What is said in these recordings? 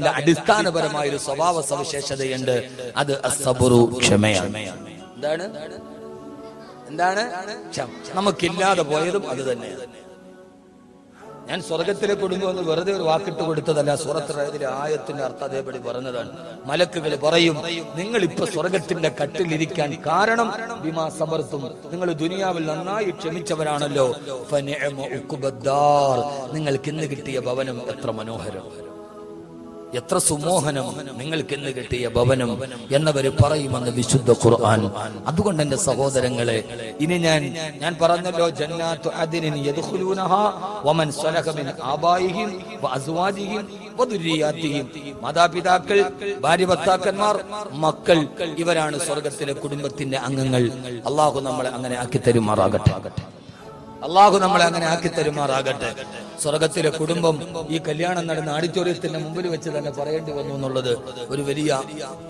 നേതാവിന്റെ അടിസ്ഥാനപരമായ ഒരു സ്വഭാവ സവിശേഷതയുണ്ട്. അത് അസ്സബ്റു, ക്ഷമയാണ്. എന്താണ് ക്ഷമ. നമുക്കില്ലാതെ പോയതും അത് തന്നെയാണ്. ഞാൻ സ്വർഗത്തിലെ കുടുംബം വെറുതെ ഒരു വാക്കിട്ട് കൊടുത്തതല്ല. സൂറത്തുൽ ആയത്തിന്റെ അർത്ഥം അതേപടി പറഞ്ഞതാണ്. മലക്കുകൾ പറയും, നിങ്ങൾ ഇപ്പൊ സ്വർഗത്തിന്റെ കട്ടിലിരിക്കാൻ കാരണം ബിമാ സബർതും, നിങ്ങൾ ദുനിയാവിൽ നന്നായി ക്ഷമിച്ചവരാണല്ലോ. ഫനിഅമ ഉഖ്ബദ്ദാർ, നിങ്ങൾക്ക് ഇന്ന് കിട്ടിയ ഭവനം എത്ര മനോഹരം, എത്ര സുമോഹനം നിങ്ങൾക്ക് ഇന്ന് കിട്ടിയ ഭവനം എന്നവര് പറയുമെന്ന് വിശുദ്ധ ഖുർആൻ. അതുകൊണ്ട് എന്റെ സഹോദരങ്ങളെ, ഇനി ഞാൻ പറഞ്ഞല്ലോ, ജന്നാത്തു അദ്നിൻ യദ്ഖുലൂനഹാ വമൻ സലഹ മിൻ ആബായിഹിം വഅസ്വാജിഹിം വദുരിയാതിഹിം. മാതാപിതാക്കൾ, ഭാര്യ ഭർത്താക്കന്മാർ, മക്കൾ, ഇവരാണ് സ്വർഗത്തിലെ കുടുംബത്തിന്റെ അംഗങ്ങൾ. അല്ലാഹു നമ്മളെ അങ്ങനെ ആക്കി തരുമാറാകട്ടെ. അള്ളാഹു നമ്മളെ അങ്ങനെ ആക്കി തരുമാറാകട്ടെ. സ്വർഗത്തിലെ കുടുംബം ഈ കല്യാണം നടന്ന ഓഡിറ്റോറിയത്തിന്റെ മുമ്പിൽ വെച്ച് തന്നെ പറയേണ്ടി വന്നു എന്നുള്ളത് ഒരു വലിയ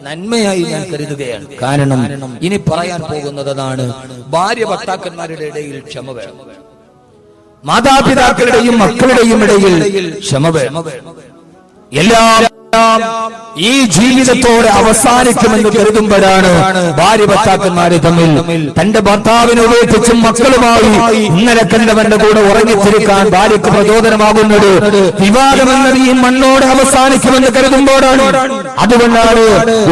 നന്മയായി ഞാൻ കരുതുകയാണ്. കാരണം ഇനി പറയാൻ പോകുന്നതാണ്, ഭാര്യ ഭർത്താക്കന്മാരുടെ ഇടയിൽ ക്ഷമ വേണം, മാതാപിതാക്കളുടെയും മക്കളുടെയും ഇടയിൽ ക്ഷമ വേണം. എല്ലാം ഈ ജീവിതത്തോടെ അവസാനിക്കുമെന്ന് കരുതുമ്പോഴാണ് ഭാര്യ ഭർത്താക്കന്മാരെ തമ്മിൽ തന്റെ ഭർത്താവിനെ ഉപേക്ഷിച്ചും മക്കളുമായി ഇന്നലെ കണ്ടവന്റെ കൂടെ ഉറങ്ങിത്തിരിക്കാൻ ഭാര്യയ്ക്ക് പ്രചോദനമാകുന്നത് വിവാദമെന്നത് ഈ മണ്ണോടെ അവസാനിക്കുമെന്ന് കരുതുമ്പോഴാണ്. അതുകൊണ്ടാണ്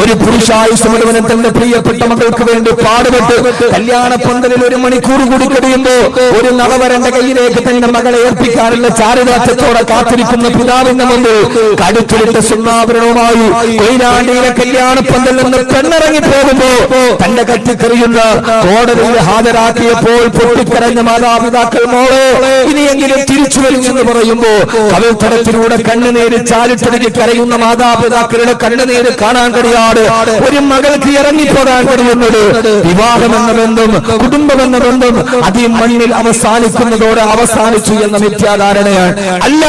ഒരു പുരുഷായുസ് മുഴുവനും തന്റെ പ്രിയപ്പെട്ട മക്കൾക്ക് വേണ്ടി പാടുപെട്ട് കല്യാണ പന്തലിൽ 1 മണിക്കൂർ കൂടി കഴിയുമ്പോ ഒരു നവവരന്റെ കയ്യിലേക്ക് തന്റെ മകളെ ഏൽപ്പിക്കാനുള്ള ചാരിതാർത്ഥ്യത്തോടെ കാത്തിരിക്കുന്ന പിതാവിന്റെ മുമ്പിൽ കടുത്തിലിട്ട സുന്നാഭരണവുമായി കൊയിലാണ്ടിയിലെ കല്യാണപ്പന്തൽ നിന്ന് പെണ്ണിറങ്ങി പോകുമ്പോ തന്റെ കത്തിക്കറിയുന്ന കോടതിയിൽ ഹാജരാക്കിയപ്പോൾ പൊട്ടിക്കരഞ്ഞ മാതാപിതാക്കൾ, മോളെ ഇനിയെങ്കിലും തിരിച്ചു വരും എന്ന് പറയുമ്പോ കവിൾത്തടത്തിലൂടെ കണ്ണുനീര് ചാലിട്ടൊഴുകി കരയുന്ന മാതാപിതാക്കളുടെ കണ്ണുനീര് കാണാൻ കഴിയാതെ ഒരു മകൾക്ക് ഇറങ്ങിപ്പോകാൻ കഴിയുന്നത് വിവാഹമെന്ന ബന്ധം, കുടുംബമെന്ന ബന്ധം അത് ഈ മണ്ണിൽ അവസാനിക്കുന്നതോടെ അവസാനിച്ചു എന്ന മിഥ്യാധാരണയാണ്. അല്ല,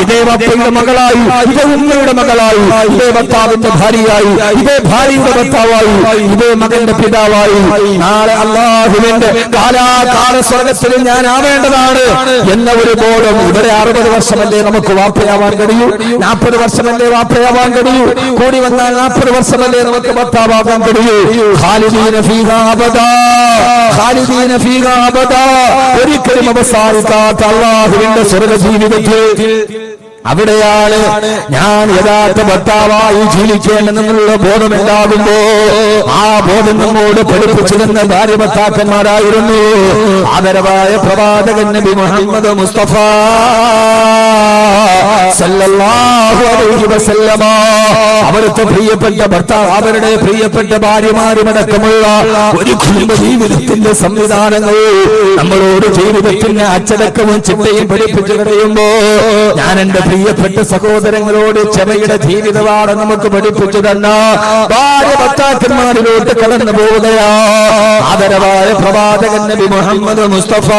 ഇതേ ബാപ്പയുടെ മകളായി, ഇതേ ഉമ്മയുടെ മകളായി, ഇതേ ഭർത്താവിന്റെ ഭാര്യയായി, ഇതേ ഭാര്യയുടെ ഭർത്താവായി, ഇതേ മകന്റെ പിതാവായി നാളെ അല്ലാഹുവിന്റെ കാലാകാല സ്വർഗത്തിൽ ഞാൻ ആവേണ്ടതാണ് എന്ന ഒരു ബോധം. ഇവിടെ 60 വർഷമല്ലേ നമുക്ക് വാപ്പയാവാൻ കഴിയൂ, 40 വർഷമല്ലേ വാപ്പയാവാൻ കഴിയൂ, കൂടി വന്നാൽ 40 വർഷമല്ലേ നമുക്ക് ഭർത്താവാകാൻ കഴിയൂ. ഖാലിദീന ഫീഹാ അബദാ, ഖാലിദീന ഫീഹാ അബദാ, ഒരിക്കലും അവസാനിക്കാത്ത അല്ലാഹുവിന്റെ സ്വർഗ ജീവിതത്തിൽ അവിടെയാണ് ഞാൻ യഥാർത്ഥ ഭർത്താവായി ജീവിക്കേണ്ടെന്നുള്ള ബോധം ഉണ്ടാകുമ്പോ ആ ബോധം നമ്മോട് പഠിപ്പിച്ചിരുന്ന ഭാര്യ ഭർത്താക്കന്മാരായിരുന്നു. ആദരവായ പ്രവാചകൻ നബി മുഹമ്മദ് മുസ്തഫ സല്ലല്ലാഹു അലൈഹി വസല്ലമ അവരുടെ പ്രിയപ്പെട്ട ഭർത്താവ്, അവരുടെ പ്രിയപ്പെട്ട ഭാര്യമാരുമടക്കമുള്ള ഒരു കുടുംബ ജീവിതത്തിന്റെ സംവിധാനങ്ങൾ നമ്മളോട് ജീവിതത്തിന്റെ അച്ചടക്കവും ചിട്ടയും പഠിപ്പിച്ചു കഴിയുമ്പോ ഞാൻ എന്റെ പ്രിയപ്പെട്ട സഹോദരങ്ങളോട് ക്ഷമയുടെ ജീവിതമാണ് നമുക്ക് പഠിപ്പിച്ചു തന്ന ഭാര്യ ഭർത്താക്കന്മാരിലോട്ട് കടന്നു പോവുകയാ. ആദരവായ പ്രവാചകൻ നബി മുഹമ്മദ് മുസ്തഫ,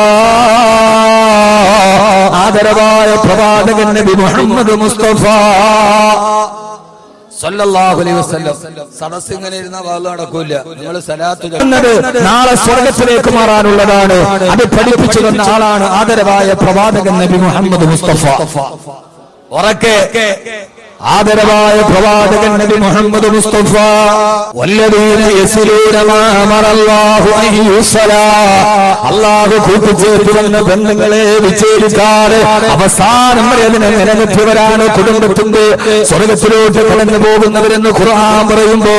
ആദരവായ പ്രവാചകൻ നബി മുഹമ്മദ് മുസ്തഫ സല്ലല്ലാഹു അലൈഹി വസല്ലം. സദസ് ഇങ്ങനെ ഇരുന്ന വാള് നടക്കൂല. നിങ്ങൾ സലാത്ത് നാളെ സ്വർഗത്തിലേക്ക് മാറാനുള്ളതാണ്. അത് പഠിപ്പിച്ചു തന്ന ആളാണ് ആദരവായ പ്രവാചകൻ നബി മുഹമ്മദ് മുസ്തഫ. ഉറക്കെ ആദരവായ പ്രവാചകൻ നബി മുഹമ്മദ് മുസ്തഫ, വല്ലദീന യസ്ലൂന മാ അമറല്ലാഹു അൻ യുസ്സലാ, അല്ലാഹു കൂട്ടിച്ചേർത്തുവന്ന ബന്ധങ്ങളെ വിച്ഛേദിക്കാതെ അവസാനം വരെ അതിനെ നിലനിർത്തിയവരാണ് കുടുംബത്തിന്റെ സ്വർഗത്തിലോട്ട് കടന്നു പോകുന്നവരെന്ന് ഖുർആൻ പറയുമ്പോ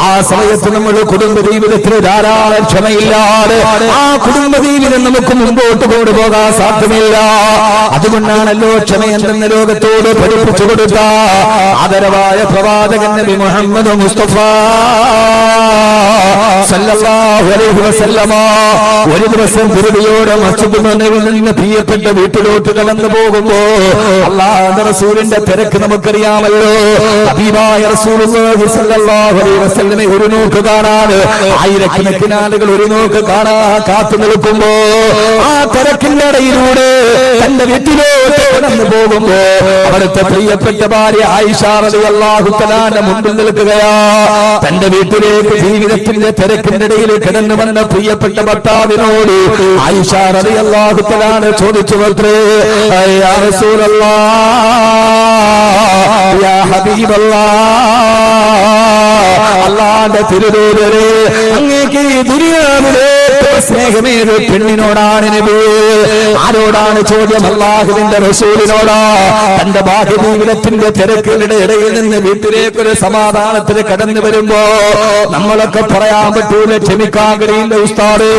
ആ സമയത്ത് നമ്മുടെ കുടുംബ ജീവിതത്തിൽ ധാരാളം ക്ഷമയില്ലാതെ ആ കുടുംബ ജീവിതം നമുക്ക് മുമ്പോട്ട് കൊണ്ടുപോകാൻ സാധ്യമല്ല. അതുകൊണ്ടാണല്ലോ ക്ഷമയെന്ന ലോകത്തോട് പഠിപ്പിച്ചു കൊടുത്ത ആദരവായ പ്രവാചകൻ നബി മുഹമ്മദ് മുസ്തഫ സല്ലല്ലാഹു അലൈഹി വസല്ലമ ഒരു ദിവസം ദുർബിയോടെ മസ്ജിദിൽ നിന്ന് പ്രിയപ്പെട്ട വീട്ടിലോട്ട് കടന്നു പോകുമ്പോ അല്ലാഹുവിന്റെ റസൂലിന്റെ തിരക്ക് നമുക്കറിയാമല്ലോ. ഹബീബായ റസൂലുള്ളാഹി സല്ലല്ലാഹു അലൈഹി വസല്ലമയെ ഒരു നോക്ക് കാണാൻ ആയിരക്കണക്കിന് ആളുകൾ ഒരു നോക്ക് കാണാൻ കാത്തു നിൽക്കുമ്പോ ആ തിരക്കിന്റെ ഇടയിലൂടെ തന്റെ വീട്ടിലോട്ട് കടന്നു പോകുമ്പോ അവിടുത്തെ പ്രിയപ്പെട്ട ഭാര്യ ഭാര്യ ആയിഷ റളിയല്ലാഹു തആല മുമ്പിൽ നിൽക്കുകയാ. തന്റെ വീട്ടിലേക്ക് ജീവിതത്തിന്റെ തിരക്കിന്റെ ഇടയിൽ കിടന്നു വന്ന പ്രിയപ്പെട്ട ഭർത്താവിനോട് ആയിഷ റളിയല്ലാഹു തആല ചോദിച്ചു അത്രേ, യാ റസൂലല്ലാഹ്, യാ ഹബീബല്ലാഹ്, അല്ലാഹുവിന്റെ തിരുദൂതരേ, അങ്ങേക്ക് ഈ ദുനിയാവിലെ സ്നേഹമേത് പെണ്ണിനോടാണ് നബി? ആരോടാണ് ചോദ്യം? അല്ലാഹുവിന്റെ റസൂലിനോടാ. തന്റെ ബാഹ്യ ജീവിതത്തിന്റെ തിരക്കുകളുടെ ഇടയിൽ നിന്ന് വീട്ടിലേക്കൊരു സമാധാനത്തിന് കടന്നു വരുമ്പോ നമ്മളൊക്കെ പറയാൻ പറ്റൂല, ക്ഷമിക്കാൻ കഴിയില്ല ഉസ്താദ്,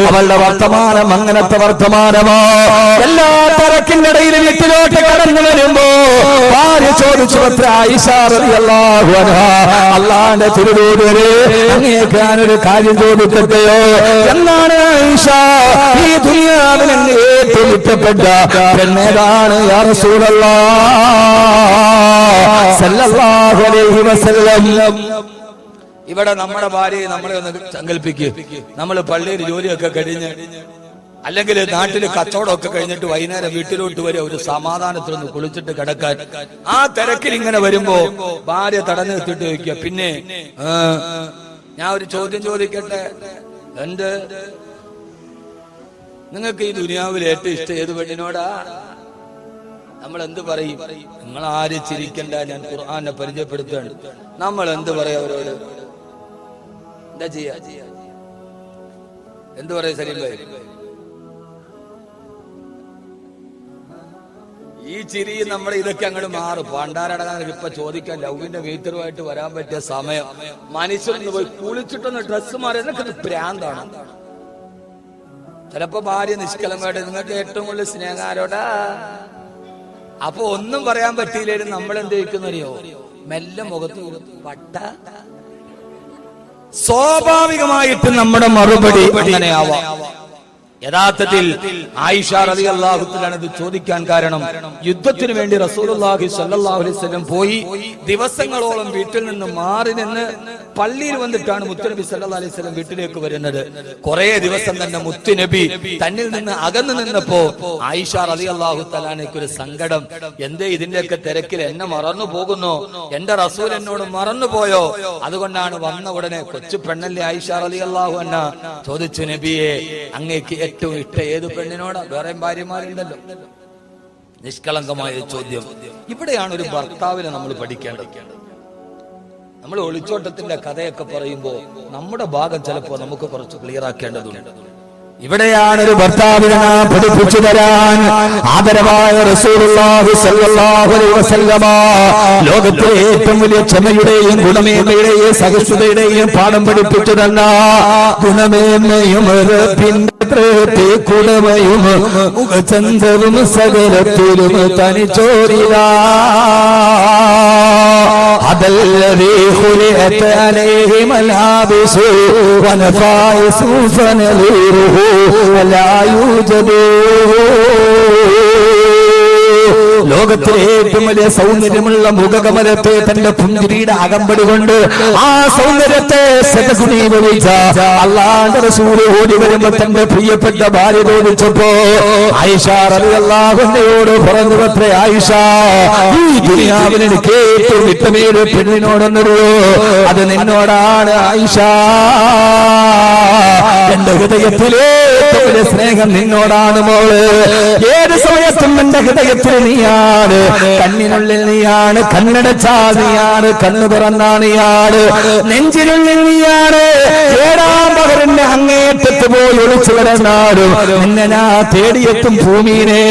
അവളുടെ വർത്തമാനം അങ്ങനത്തെ വർത്തമാനമോ. എല്ലാ തിരക്കിന്റെ ഇടയിൽ വീട്ടിലോട്ട് കടന്നു വരുമ്പോ ഭാര്യ ചോദിച്ചു അത്ര ആയിഷ റളിയല്ലാഹു അൻഹാ, അല്ലാഹുവിന്റെ തിരുദൂതരേ, അങ്ങേക്ക് ഞാനൊരു കാര്യം ചോദിക്കട്ടെയോ എന്നാണ് ആയിഷ, ഈ ദുനിയാവിൽ ഏറ്റവും ഇഷ്ടപ്പെട്ട പെണ്ണേതാണ് യാ റസൂലല്ലാഹ് സല്ലല്ലാഹു അലൈഹി വസല്ലം. ഇവിടെ നമ്മുടെ ഭാര്യയെ നമ്മളെ ഒന്ന് സങ്കല്പിക്കുക. നമ്മൾ പള്ളിയിൽ ജോലിയൊക്കെ കഴിഞ്ഞ് അല്ലെങ്കിൽ നാട്ടിൽ കച്ചവടമൊക്കെ കഴിഞ്ഞിട്ട് വൈകുന്നേരം വീട്ടിലോട്ട് വരെ ഒരു സമാധാനത്തിലൊന്ന് കുളിച്ചിട്ട് കിടക്കാൻ ആ തിരക്കിൽ ഇങ്ങനെ വരുമ്പോ ഭാര്യ തടഞ്ഞു നിർത്തിട്ട് ചോദിക്കുക, പിന്നെ ഞാൻ ഒരു ചോദ്യം ചോദിക്കട്ടെ, എന്ത്? നിങ്ങൾക്ക് ഈ ദുനിയാവിൽ ഏറ്റവും ഇഷ്ടം ഏത് പെണ്ണിനോടാ? നമ്മൾ എന്ത് പറയും? നിങ്ങൾ ആര് ചിരിക്കണ്ട, ഞാൻ ഖുർആനെ പരിചയപ്പെടുത്തുകയാണ്. നമ്മൾ എന്ത് പറയാ അവരോട്? എന്താ ചെയ്യാ? എന്ത് പറയാ സലീം ഭായി? ഈ ചിരി നമ്മുടെ ഇതൊക്കെ അങ്ങോട്ട് മാറും. പണ്ടാരടങ്ങാൻ ഇപ്പൊ ചോദിക്കാൻ ലവിന്റെ വെയ്റ്ററുമായിട്ട് വരാൻ പറ്റിയ സമയം. മനുഷ്യരൊന്ന് പോയി കുളിച്ചിട്ടൊന്ന് ഡ്രസ്സ് മാറി, എന്നൊക്കെ പ്രാന്താണ്. ചിലപ്പോ ഭാര്യ നിഷ്കളങ്കമായിട്ട്, നിങ്ങൾക്ക് ഏറ്റവും കൂടുതൽ സ്നേഹം ആരോടാ? അപ്പൊ ഒന്നും പറയാൻ പറ്റിയില്ലേലും നമ്മൾ എന്ത് ചോദിക്കുന്നറിയോ? മെല്ലെ മുഖത്ത് പട്ട. സ്വാഭാവികമായിട്ട് നമ്മുടെ മറുപടി അങ്ങനെയാവാം. യഥാർത്ഥത്തിൽ ആയിഷ റളിയല്ലാഹു തആല ഇത് ചോദിക്കാൻ കാരണം, യുദ്ധത്തിന് വേണ്ടി റസൂലുള്ളാഹി സ്വല്ലല്ലാഹു അലൈഹി വസല്ലം പോയി ദിവസങ്ങളോളം വീട്ടിൽ നിന്ന് മാറി നിന്ന് പള്ളിയിൽ വന്നിട്ടാണ് മുത്തുനബി സല്ലല്ലാഹു അലൈഹി വസല്ലം വീട്ടിലേക്ക് വരുന്നത്. കുറെ ദിവസം തന്നെ മുത്തുനബി തന്നിൽ നിന്ന് അകന്നു നിന്നപ്പോ ആയിഷ റളിയല്ലാഹു തആലയ്ക്ക് ഒരു സങ്കടം. എന്തേ ഇതിന്റെയൊക്കെ തിരക്കിൽ എന്നെ മറന്നു പോകുന്നു, എന്റെ റസൂൽ എന്നോട് മറന്നു പോയോ? അതുകൊണ്ടാണ് വന്ന ഉടനെ കൊച്ചു പെണ്ണല്ലേ ആയിഷ റളിയല്ലാഹു അൻഹ ചോദിച്ചു, നബിയെ, അങ്ങേക്ക് ഏറ്റവും ഇഷ്ടം ഏത് പെണ്ണിനോടാ? വേറെയും ഭാര്യമാരുണ്ടല്ലോ. നിഷ്കളങ്കമായ ചോദ്യം. ഇവിടെയാണ് ഒരു ഭർത്താവിനെ നമ്മൾ പഠിക്കേണ്ടത്. നമ്മൾ ഒളിച്ചോട്ടത്തിന്റെ കഥയൊക്കെ പറയുമ്പോ നമ്മുടെ ഭാഗം ചിലപ്പോ നമുക്ക് കുറച്ച് ക്ലിയർ ആക്കേണ്ടതുണ്ട്. ഇവിടെയാണ് ഒരു ഭർത്താവിനെ പഠിപ്പിച്ചു തരാൻ ആദരവായ റസൂലുള്ളാഹി സ്വല്ലല്ലാഹു അലൈഹി വസല്ലമ ലോകത്തിലെ ഏറ്റവും വലിയ ക്ഷമയുടെയും ഗുണമേന്മയുടെയും സഹിഷ്ണുതയുടെയും പാഠം പഠിപ്പിച്ചു തന്ന ഗുണമേന്മയും കുടമയും മുഖചന്ദ്രവും സകലത്തിലും തനിച്ചോരിത അതല്ലദീ ഖുലിഅത അലൈഹി മലാബിസു വനഫായിസു ഫനലൂറുഹു വലാ യൂജദു. ലോകത്തിലെ ഏറ്റവും വലിയ സൗന്ദര്യമുള്ള മുഖകമലത്തെ തന്റെ പുഞ്ചിരിയുടെ അകമ്പടി കൊണ്ട് ആ സൗന്ദര്യത്തെ ശതഗുണീകരിച്ച അല്ലാഹുവിന്റെ റസൂൽ ഓടി വരുമ്പോ തന്റെ പ്രിയപ്പെട്ട ഭാര്യ ചോദിച്ചപ്പോ ആയിഷ റളിയല്ലാഹു അൻഹയോട് പറഞ്ഞു അത്രേ, ആയിഷ, ഈ ദുനിയാവിൽ എനിക്ക് ഏറ്റവും ഇഷ്ടമേത് പെണ്ണിനോടൊന്നൊരു, അത് നിന്നോടാണ് ആയിഷ. എന്റെ ഹൃദയത്തിലെ ഏറ്റവും വലിയ സ്നേഹം നിന്നോടാണ് മോള്. ഏത് സമയത്തും എന്റെ ഹൃദയത്തിൽ നീയാണ്, കണ്ണിനുള്ളിൽ നീയാണ്, കണ്ണടച്ചാൽ നീയാണ്, കണ്ണു തുറന്നാ നീയാണ്, നെഞ്ചിനുള്ളിൽ നീയാണ്. ഏഴാം പകരന്റെ അങ്ങേറ്റത്ത് പോയി ഒളിച്ചു കിടന്നാലും നിന്നെ ഞാൻ തേടിയെത്തും ഭൂമിയെ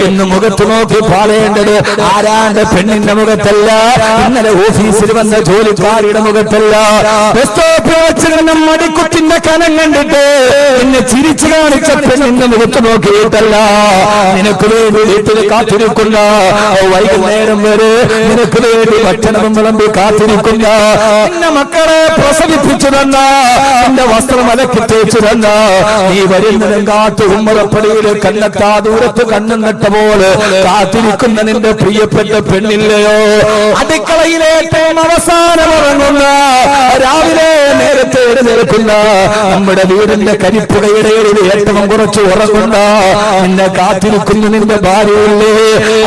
എന്ന് മുഖത്ത് നോക്കി പാടേണ്ടത് ആരാന്റെ പെണ്ണിന്റെ മുഖത്തല്ല, ഇന്നലെ ഓഫീസിൽ വന്ന ജോലിക്കാരിയുടെ മുഖത്തല്ല, ബസ് സ്റ്റോപ്പിൽ വെച്ച് മടിക്കുത്തിന്റെ കനം കണ്ടിട്ട് എന്നെ ചിരിച്ചു കാണിച്ച പെണ്ണിന്റെ മുഖത്ത് നോക്കിയിട്ടല്ല. നിനക്ക് വേണ്ടി വീട്ടിൽ കാത്തിരിക്കുന്ന വൈകുന്നേരം വരെ നിനക്ക് വേണ്ടി ഭക്ഷണം വിളമ്പി കാത്തിരിക്കുന്ന നിന്റെ മക്കളെ പ്രസവിപ്പിച്ചു തന്ന, നിന്റെ വസ്ത്രം അലക്കി തേച്ചു തന്ന, നീ വരുന്നതും കാത്തു ഉമ്മറപ്പടിയിൽ കണ്ണെത്താ ദൂരത്ത് കണ്ണും നട്ട പോലെ കാത്തിരിക്കുന്ന നിന്റെ പ്രിയപ്പെട്ട പെണ്ണില്ലയോ? അടുക്കളയിലേറ്റവും അവസാനം ഇറങ്ങുന്ന, രാവിലെ നേരത്തെ എഴുന്നേൽക്കുന്ന നമ്മുടെ വീടിന്റെ കരിപ്പുകയുടെ ഏറ്റവും കുറച്ച് ഉറങ്ങുന്ന നിന്നെ കാത്തിരിക്കുന്നു നിന്റെ ഭാര്യയില്ലേ,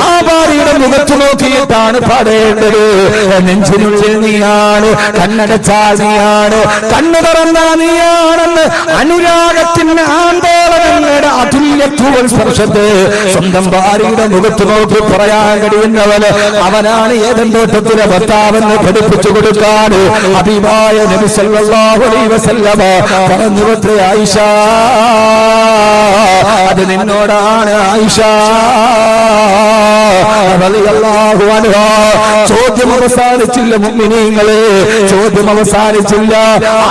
ആ ഭാര്യയുടെ മുഖത്ത് നോക്കിയിട്ടാണ് പാടേണ്ടത്. നെഞ്ചിനുള്ളിൽ നീയാണ്, കണ്ണടച്ചാൽ നീയാണ്, കണ്ണു തുറന്നാൽ നീയാണെന്ന് അനുരാഗത്തിന്റെ ആന്തോളനങ്ങളുടെ അതുല്യത്വ സ്പർശത്തെ സ്വന്തം ഭാര്യയുടെ മുഖത്ത് നോക്കി പറയാൻ കഴിയുന്നവന് അവനാണ് ഏദൻ തോട്ടത്തിലെ ഭർത്താവെന്ന് പഠിപ്പിച്ചു കൊടുക്കാൻ ഹബീബായ നബി സല്ലല്ലാഹു അലൈഹി വസല്ലമ പറഞ്ഞുവത്രേ, ആയിഷ അത് നിന്നോടാണ് ആയിഷ റളിയല്ലാഹു അൻഹാ. ചോദ്യം അവസാനിച്ചില്ല മുഅ്മിനീങ്ങളെ, ചോദ്യം അവസാനിച്ചില്ല.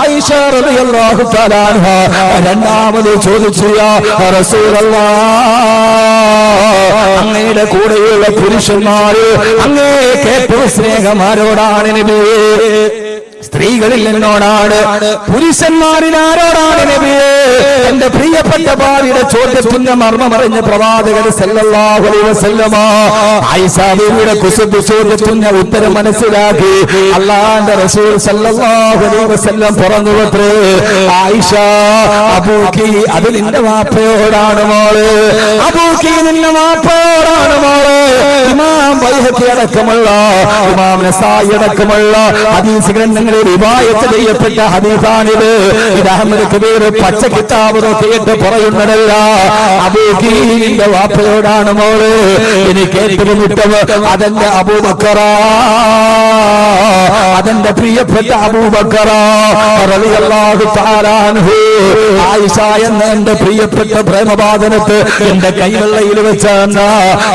ആയിഷ റളിയല്ലാഹു തആല അൻഹാ രണ്ടാമത് ചോദിച്ചു, യാ റസൂലല്ലാഹ്, അങ്ങയുടെ കൂടെയുള്ള പുരുഷന്മാര് അങ്ങേ ഏറ്റവും സ്നേഹമാരോടാണ് നബിയേ? സ്ത്രീകളിൽ എന്നോടാണ്, പുരുഷന്മാരിൽ ആരോടാണ് നബിയേ? എന്റെ പ്രിയപ്പെട്ട ഭാര്യയുടെ ചോദ്യത്തിന്റെ മർമ്മമറിഞ്ഞ പ്രവാചകൻ സല്ലല്ലാഹു അലൈഹി വസല്ലമ ആയിഷ ബീവിയുടെ കുസൃതി ചോദ്യത്തിന്റെ ഉത്തരം മനസ്സിലാക്കി അല്ലാഹുവിന്റെ റസൂൽ സല്ലല്ലാഹു അലൈഹി വസല്ലം പറഞ്ഞുവത്രേ, ആയിഷ അബൂക്കി അത് നിന്റെ വാപ്പയോടാണ് മോള്, അബൂക്കി നിന്റെ വാപ്പയോടാണ് മോള്. ഇമാം ബൈഹഖി അടക്കമുള്ള, ഇമാം നസായി അടക്കമുള്ള ഹദീസ് ഗ്രന്ഥങ്ങളിൽ റിവായത്ത് ചെയ്യപ്പെട്ട ഹദീസാണിത്. ഇത് അഹ്മദ് കബീർ പച്ച കിതാബ് നോക്കിയിട്ട് പറയുന്നതല്ല. അബൂക്കി നിന്റെ വാപ്പയോടാണ് മോള്. എനിക്ക് ഏറ്റവും ഇഷ്ടം അതെന്റെ അബൂബക്കർ, അതെന്റെ പ്രിയപ്പെട്ട അബൂബക്കർ റളിയല്ലാഹു തആല അൻഹു. ആയിഷ എന്ന എന്റെ പ്രിയപ്പെട്ട പ്രേമബാധനത്ത് എന്റെ കൈവെള്ളയിൽ വെച്ചാണ്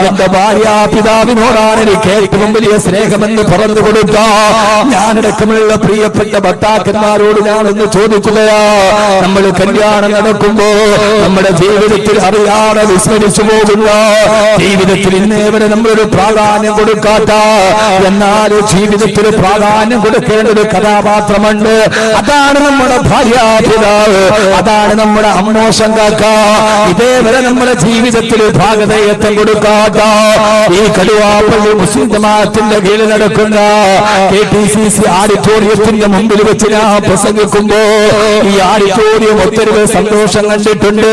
എന്റെ ഭാര്യ പിതാവിനോടാണ് എനിക്ക് ഏറ്റവും വലിയ സ്നേഹമെന്ന് പറഞ്ഞു കൊടുത്ത ഞാനടക്കമുള്ള പ്രിയപ്പെട്ട ഭർത്താക്കന്മാരോട് ഞാനൊന്ന് ചോദിക്കുകയാ, നമ്മൾ കല്യാണം നടക്കുമ്പോ നമ്മുടെ ജീവിതത്തിൽ അറിയാതെ വിസ്മരിച്ചു പോകുന്ന, ജീവിതത്തിൽ ഇന്നേവരെ നമ്മളൊരു പ്രാധാന്യം കൊടുക്കാത്ത, എന്നാൽ ജീവിതത്തിൽ പ്രാധാന്യം കൊടുക്കേണ്ട ഒരു കഥാപാത്രമുണ്ട്. അതാണ് നമ്മുടെ ഭാര്യാപിതാവ്, അതാണ് നമ്മുടെ അമ്മോശം കാക്ക. ഇതേവരെ നമ്മുടെ ജീവിതത്തിൽ ഭാഗതയത്വം കൊടുക്കാത്ത ഈ കടുവാപ്പള്ളി മുസ്ലിം ജമാഅത്തിന്റെ കീഴിൽ നടക്കുന്ന KTCC ആഡിറ്റോറിയത്തിന്റെ മുമ്പിൽ വെച്ച് ഞാൻ പ്രസംഗിക്കുമ്പോ ഈ ആഡിറ്റോറിയം ഒത്തിരി സന്തോഷം കണ്ടിട്ടുണ്ട്.